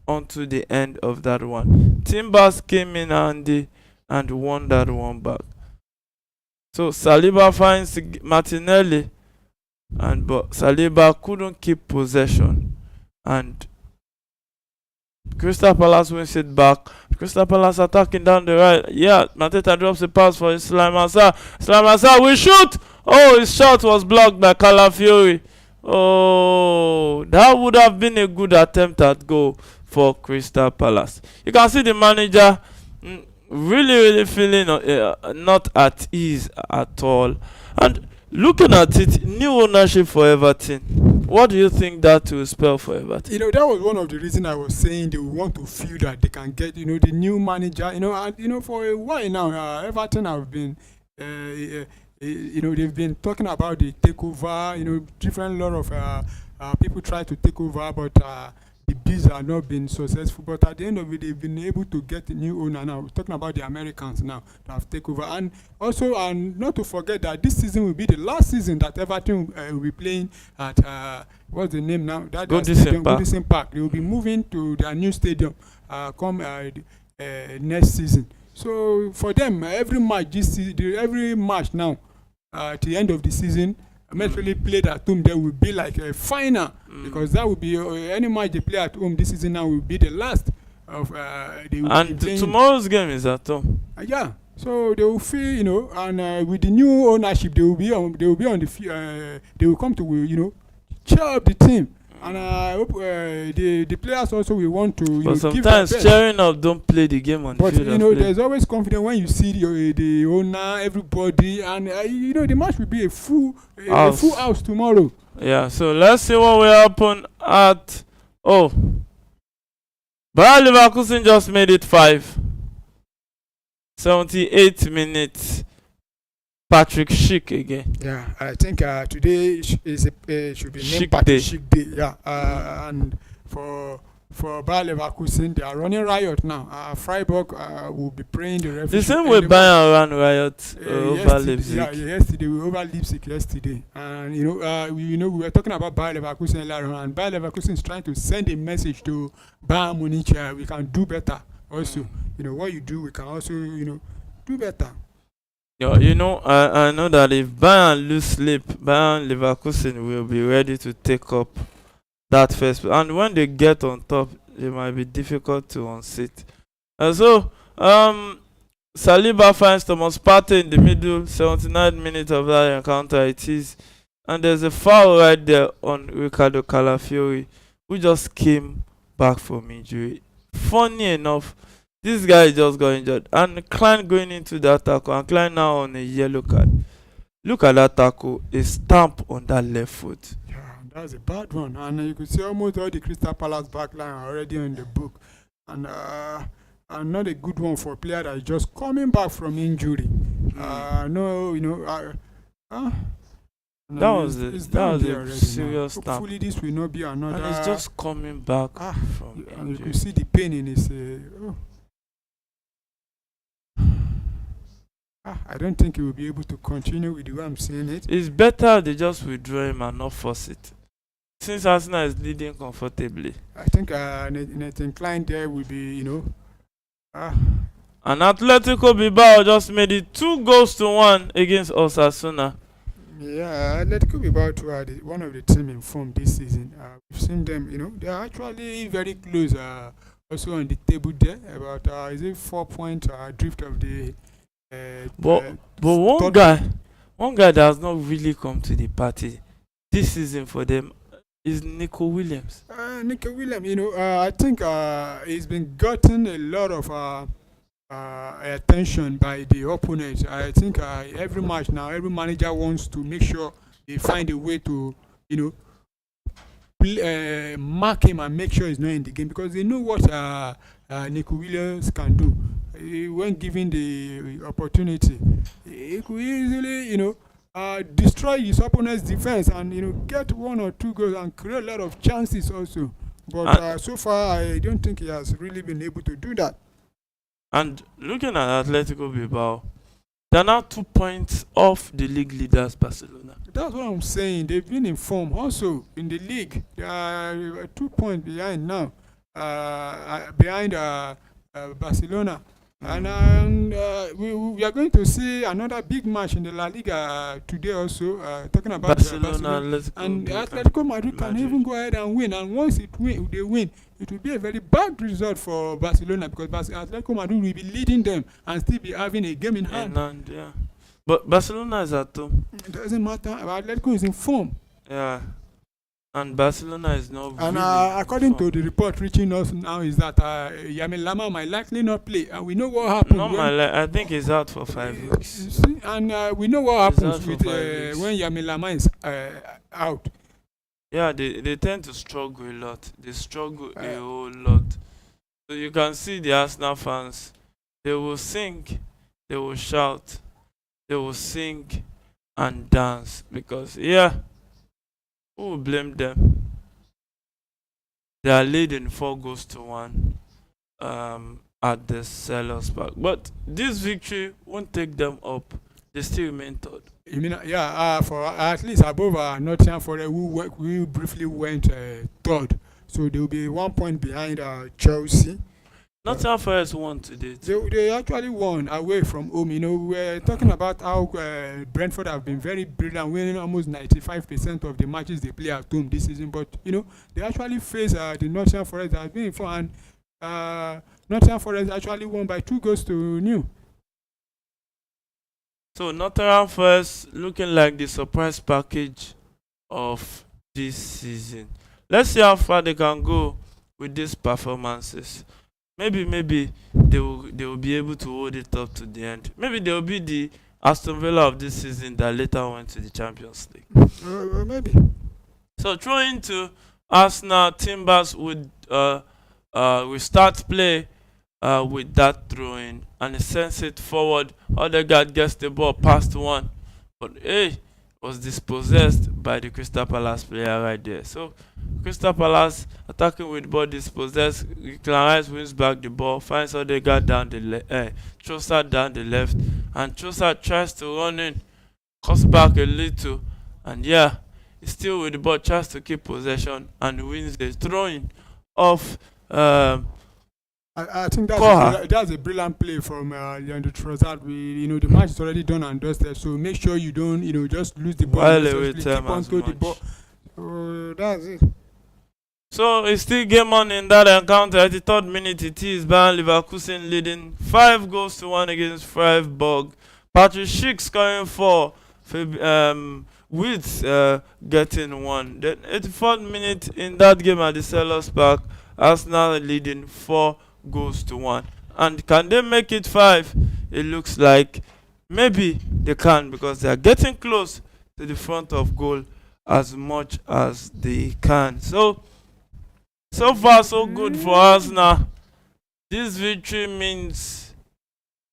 onto the end of that one. Timbers came in handy and won that one back. So Saliba finds Martinelli, but Saliba couldn't keep possession, and Crystal Palace wins it back. Crystal Palace attacking down the right. Yeah, Mateta drops a pass for Islam Assar. Islam Assar will shoot! Oh, his shot was blocked by Calafiori. Oh, that would have been a good attempt at goal for Crystal Palace. You can see the manager really feeling not at ease at all. And looking at it, new ownership for Everton. What do you think that will spell for Everton? That was one of the reasons I was saying they want to feel that they can get, the new manager. And, for a while now, Everton have been, they've been talking about the takeover. Different lot of people try to take over, but the bids have not been successful. But at the end of it, they've been able to get a new owner now. We're talking about the Americans now that have taken over. And also, and not to forget that this season will be the last season that Everton will be playing at, what's the name now? Goodison Park. They will be moving to their new stadium come next season. So for them, every match now, at the end of the season, really played at home, there will be like a final, because that will be any match they play at home this season now will be the last of and tomorrow's game is at home. Yeah, so they will feel, and with the new ownership they will be on the field. They will come to cheer up the team, and I hope the players also will want to but sometimes cheering up don't play the game on the field. But there's always confidence when you see the owner, everybody, and the match will be a full house tomorrow. Yeah, so let's see what will happen at Bayer Leverkusen just made it 5. 78 minutes. Patrick Schick again. Yeah, I think today should be named Patrick Schick Day. Yeah, and for Bayer Leverkusen, they are running riot now. Freiburg will be praying the referee. The same way Bayern ran riot over Leipzig. Yeah, yesterday we over Leipzig yesterday, and we were talking about Bayer Leverkusen earlier on, and Bayer Leverkusen is trying to send a message to Bayern Munich. We can do better. Also, what you do, we can also do better. I know that if Bayern lose sleep, Bayern Leverkusen will be ready to take up that first. And when they get on top, it might be difficult to unseat. So, Saliba finds Thomas Partey in the middle, 79 minutes of that encounter it is. And there's a foul right there on Ricardo Calafiori, who just came back from injury. Funny enough, this guy just got injured, and Klein going into that tackle, and Klein now on a yellow card. Look at that tackle, a stamp on that left foot. Yeah, that's a bad one, and you could see almost all the Crystal Palace backline are already on the book, and not a good one for a player that is just coming back from injury. That was a serious stamp. Hopefully this will not be another. And he's just coming back from injury. And you can see the pain in his. I don't think he will be able to continue with the way I'm seeing it. It's better they just withdraw him and not force it. Since Arsenal is leading comfortably. I think Nathan Klein there will be, uh, And Atletico Bilbao just made it 2-1 against Osasuna. yeah, Atletico Bilbao too are one of the team in form this season. We've seen them, they are actually very close. Also on the table there, about is it 4 point drift of the But third. one guy that has not really come to the party this season for them is Nico Williams. Nico William, I think he's been gotten a lot of attention by the opponent. I think every match now, every manager wants to make sure they find a way to, mark him and make sure he's not in the game because they know what Nico Williams can do. When given the opportunity, he could easily, destroy his opponent's defense and get 1 or 2 goals and create a lot of chances also. But so far, I don't think he has really been able to do that. And looking at Atletico Bilbao, they're now 2 points off the league leaders Barcelona. That's what I'm saying. They've been in form also in the league. They are 2 points behind now, behind Barcelona. And we are going to see another big match in the La Liga today also, talking about Barcelona. And Atletico Madrid can even go ahead and win. And once they win, it will be a very bad result for Barcelona because Atletico Madrid will be leading them and still be having a game in hand. Yeah. But Barcelona is at home. It doesn't matter. Atletico is in form. Yeah. And Barcelona is not and really according to the report reaching us now is that Yamin Lama might likely not play, and we know what happened. I think he's out for 5 weeks. See, and we know what happens with when Yamin Lama is out. Yeah, they tend to struggle a lot. They struggle a whole lot. So you can see the Arsenal fans. They will sing, they will shout, they will sing and dance because who will blame them? They are leading 4-1 at the Sellers Park. But this victory won't take them up. They still remain third. You mean, for at least above Nottingham Forest, we briefly went third. So they will be 1 point behind Chelsea. Nottingham Forest won today. They actually won away from home. We're talking about how Brentford have been very brilliant, winning almost 95% of the matches they play at home this season. But they actually face the Nottingham Forest that has been in front, and Nottingham Forest actually won by 2-0. So Nottingham Forest looking like the surprise package of this season. Let's see how far they can go with these performances. Maybe they will be able to hold it up to the end. Maybe they will be the Aston Villa of this season that later went to the Champions League. Maybe. So throwing to Arsenal, Timbers would start play with that throwing and he sends it forward. Odegaard gets the ball past one, but was dispossessed by the Crystal Palace player right there. So Crystal Palace attacking with ball dispossessed. Clarence wins back the ball, finds Odegaard down the Trossard down the left, and Trossard tries to run in, cuts back a little, and he's still with the ball, tries to keep possession and wins the throwing off. I think that's a brilliant play from Leandro Trossard. The match is already done and dusted, so make sure you don't just lose the ball. Keep on to the ball. That's it. So it's still game on in that encounter. At the 3rd minute, it is Bayern Leverkusen leading 5-1 against Freiburg. Patrick Schick scoring 4. With getting 1. Then 84th minute in that game at the Sellers Park, Arsenal leading 4-1. And can they make it 5? It looks like maybe they can because they are getting close to the front of goal as much as they can. So far so good for Arsenal. This victory means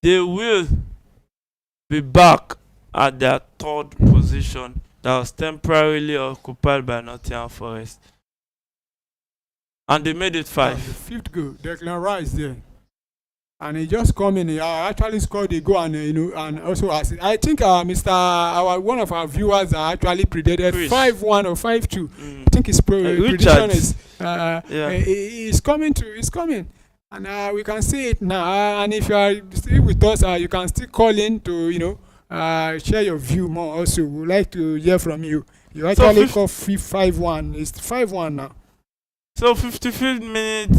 they will be back at their 3rd position that was temporarily occupied by Nottingham Forest. And they made it 5. The 5th goal, Declan Rice there. and he just come in. He actually scored a goal, and and also I think Mr. Our one of our viewers actually predicted Chris. 5-1 or 5-2. I think his prediction Richard. is Yeah. he's coming to. He's coming. And we can see it now. And if you are still with us, you can still call in to share your view more. Also, we'd like to hear from you. You So actually fif- call 5-1. It's 5-1 now. So 55th minute,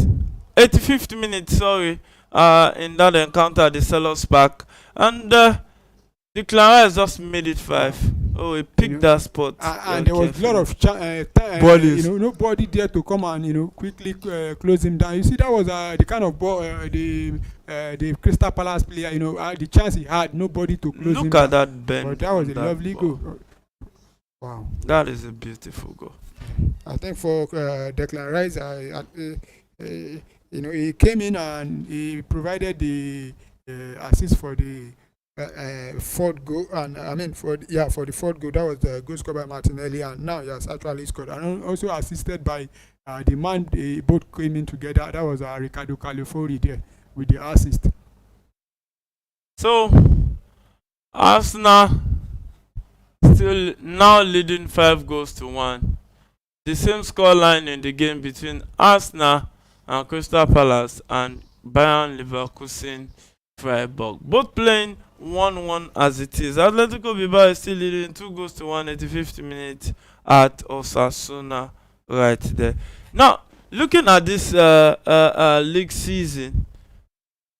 85th minute, sorry, in that encounter, the Sellers Park, and the Clarence just made it 5. Oh, he picked know, that spot. And there was a lot of Bodies. nobody there to come and quickly close him down. You see, that was the kind of ball the Crystal Palace player. The chance he had, nobody to close him Look down. at that bend. But that was on a that lovely ball. goal. Wow. That is a beautiful goal. I think for Declan Rice, he came in and he provided the assist for the fourth goal, and I mean for the fourth goal. That was the goal scored by Martinelli, and now he has actually scored, and also assisted by the man. They both came in together. That was Ricardo Califori there with the assist. So Arsenal still now leading 5-1. The same scoreline in the game between Arsenal and Crystal Palace and Bayern Leverkusen Freiburg. Both playing 1-1 as it is. Atletico Bilbao is still leading 2-1 at the 50th minute at Osasuna right there. Now, looking at this league season,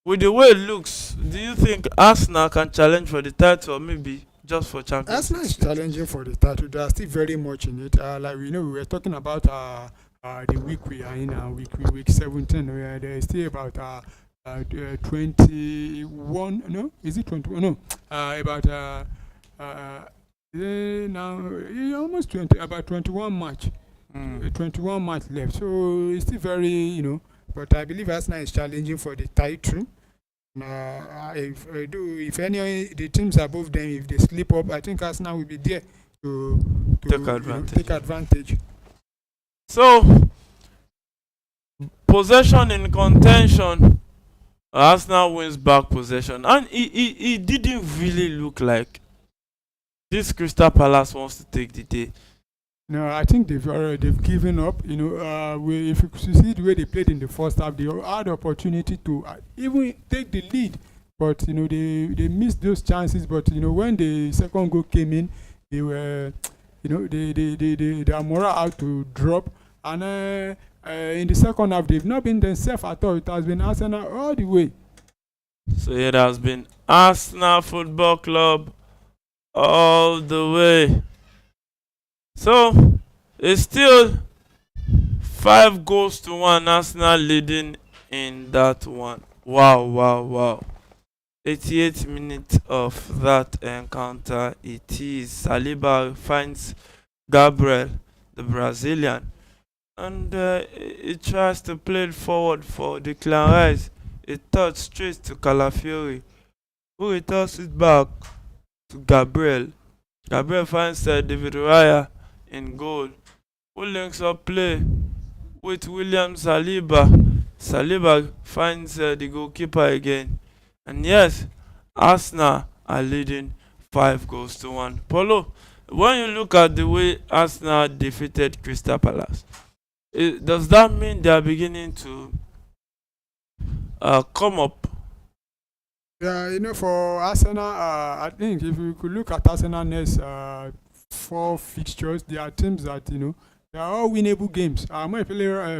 with the way it looks, do you think Arsenal can challenge for the title, or maybe just for Champions Arsenal is League? challenging for the title. They are still very much in it. Like we were talking about the week we are in, week 17. There is still about 21. No, is it 21? No, about now almost 20. About 21 match. 21 match left. So it's still very But I believe Arsenal is challenging for the title. If any the teams above them, if they slip up, I think Arsenal will be there to take advantage. So, possession in contention, Arsenal wins back possession, and it didn't really look like this Crystal Palace wants to take the day. No, I think they've given up. If you see the way they played in the first half, they had the opportunity to even take the lead, but they missed those chances. But when the second goal came in, they were their morale out to drop, and in the second half they've not been themselves at all. It has been Arsenal all the way. So it has been Arsenal Football Club all the way. So it's still 5-1 Arsenal leading in that one. Wow. 88 minutes of that encounter. It is Saliba finds Gabriel, the Brazilian, and he tries to play it forward for Declan Rice. It touched straight to Calafiori, who returns it back to Gabriel. Gabriel finds David Raya in goal, who links up play with William Saliba. Saliba finds the goalkeeper again, and yes, Arsenal are leading 5-1. Polo, when you look at the way Arsenal defeated Crystal Palace, does that mean they are beginning to come up? Yeah, for Arsenal, I think if you could look at Arsenal next 4 fixtures, there are teams that they are all winnable games.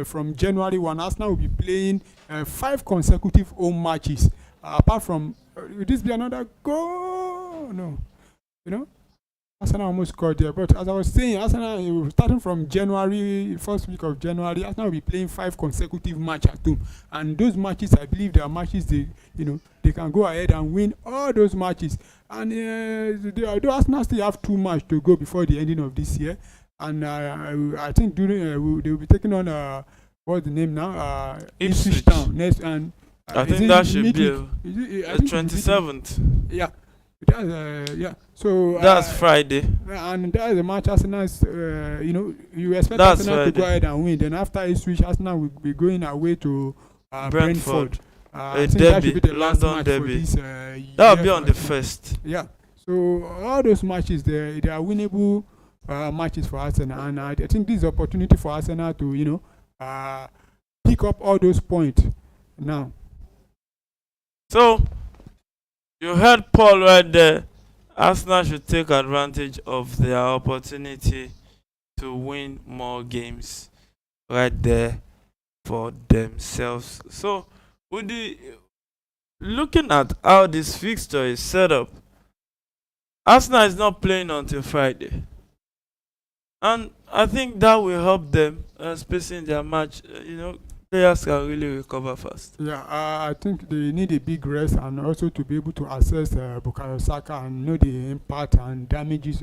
From January 1, Arsenal will be playing 5 consecutive home matches. Apart from, will this be another goal? No, Arsenal almost scored there. But as I was saying, Arsenal, starting from January, first week of January, Arsenal will be playing 5 consecutive matches at home. And those matches, I believe, they are matches they can go ahead and win all those matches. And although Arsenal still have 2 matches to go before the ending of this year, and I think during they will be taking on what's the name now? Ipswich Town next, and I think that should be the 27th. Yeah. That's So that's Friday. And that's the match Arsenal is, you expect That's Arsenal Friday. to go ahead and win. Then after Ipswich, Arsenal will be going away to Brentford. A I think that should be derby, the last London match for derby. this That will year be for on the Arsenal. first. Yeah. So all those matches, they are winnable matches for Arsenal, and I think this is opportunity for Arsenal to pick up all those points now. So you heard Paul right there. Arsenal should take advantage of their opportunity to win more games right there for themselves. So, with the looking at how this fixture is set up, Arsenal is not playing until Friday, and I think that will help them spacing their match. Players can really recover fast. Yeah, I think they need a big rest and also to be able to assess Bukayo Saka and know the impact and damages.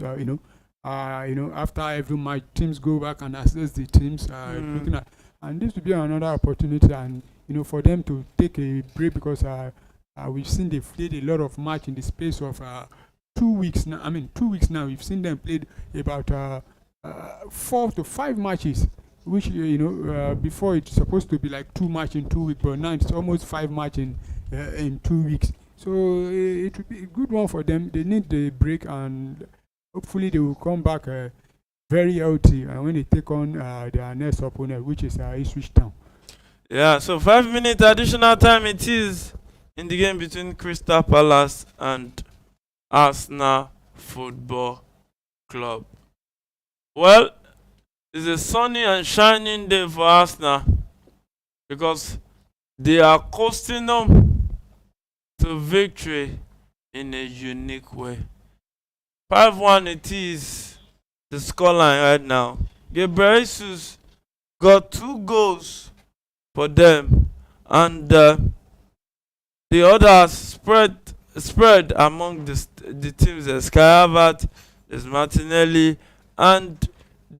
After every match, teams go back and assess the teams. Looking at, and this will be another opportunity, and for them to take a break because we've seen they played a lot of match in the space of 2 weeks now. I mean, 2 weeks now. We've seen them played about 4 to 5 matches, which before it's supposed to be like 2 match in 2 weeks, but now it's almost 5 match in 2 weeks. So it would be a good one for them. They need the break, and hopefully they will come back very healthy when they take on their next opponent, which is Ipswich Town. Yeah, so 5 minute additional time it is in the game between Crystal Palace and Arsenal Football Club. Well, it's a sunny and shining day for Arsenal because they are coasting them to victory in a unique way. 5-1 it is the scoreline right now. Gabriel Jesus got 2 goals for them, and the others spread among the teams. There's Kai Havertz, there's Martinelli, and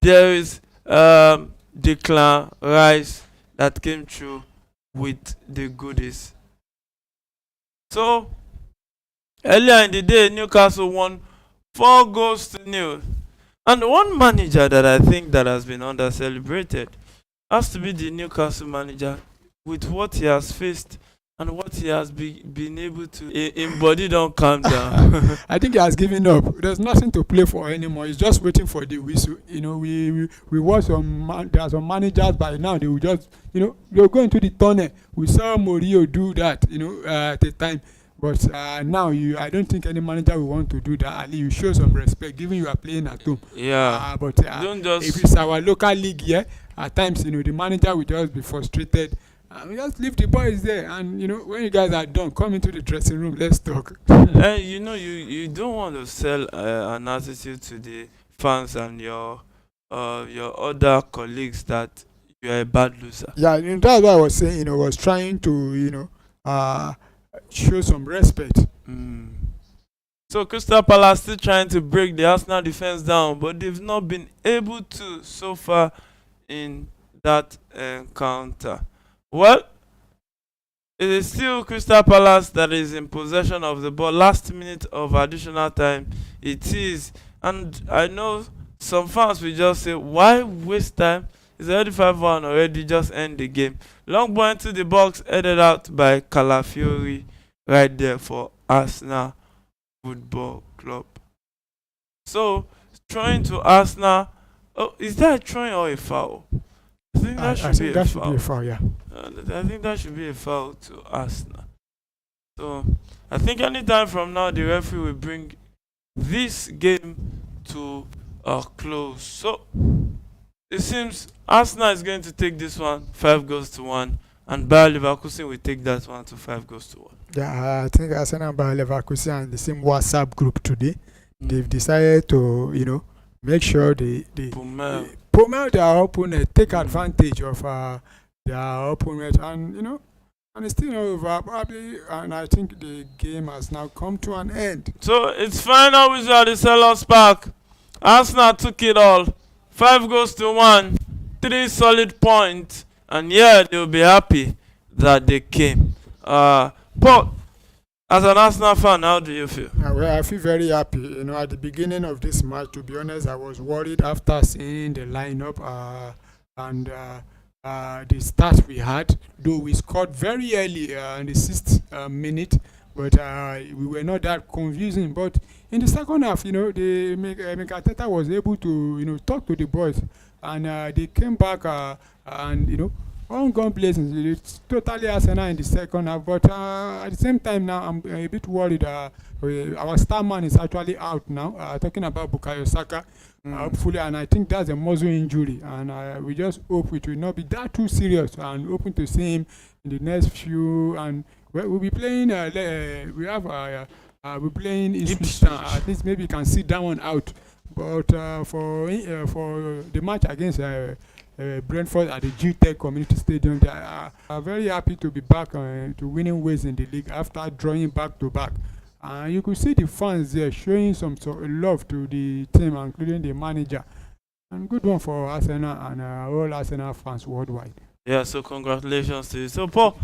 there is Declan Rice that came through with the goodies. So earlier in the day, Newcastle won 4-0, and one manager that I think that has been under celebrated has to be the Newcastle manager with what he has faced and what he has been able to. In body don't calm down. I think he has given up. There's nothing to play for anymore. He's just waiting for the whistle. We watch there are some managers by now. They will just they'll go into the tunnel. We saw Mourinho do that at the time. But now I don't think any manager will want to do that. At least you show some respect, given you are playing at home. Yeah. But Don't just. if it's our local league here, at times the manager will just be frustrated. We just leave the boys there, and when you guys are done, come into the dressing room. Let's talk. You don't want to sell an attitude to the fans and your other colleagues that you are a bad loser. Yeah, that's what I was saying. Was trying to show some respect. So Crystal Palace still trying to break the Arsenal defense down, but they've not been able to so far in that encounter. Well, it is still Crystal Palace that is in possession of the ball. Last minute of additional time it is, and I know some fans will just say, why waste time? It's already 5-1 already, just end the game. Long ball into the box, headed out by Calafiori right there for Arsenal Football Club. So, throwing to Arsenal. Oh, is that a throwing or a foul? I think that should be a foul. Yeah. I think that should be a foul to Arsenal. So, I think anytime from now, the referee will bring this game to a close. So, it seems Arsenal is going to take this one 5-1, and Bayer Leverkusen will take that one to 5-1. Yeah, I think Arsenal and Bayer Leverkusen are in the same WhatsApp group today. They've decided to, make sure they promote their opponent, take advantage of their opponent, and and it's still not over probably, and I think the game has now come to an end. So it's final whistle at the Selhurst Park. Arsenal took it all. 5-1, 3 solid points, and they'll be happy that they came. But as an Arsenal fan, how do you feel? Well, I feel very happy. At the beginning of this match, to be honest, I was worried after seeing the lineup, and the start we had, though we scored very early in the sixth minute, but we were not that confusing. But in the second half, Mikel Arteta was able to, talk to the boys, and they came back and, on gun blazing. It's totally Arsenal in the second half, but at the same time now, I'm a bit worried. Our star man is actually out now. Talking about Bukayo Saka, hopefully, and I think that's a muscle injury, and we just hope it will not be that too serious, and hoping to see him in the next few. And we'll be playing. We have we're playing Ipswich Town. At least maybe you can sit that one out. But for the match against Brentford at the GTech Community Stadium, they are very happy to be back to winning ways in the league after drawing back to back. You could see the fans there showing some sort of love to the team, including the manager. And good one for Arsenal and all Arsenal fans worldwide. Yeah, so congratulations to you. So, Paul.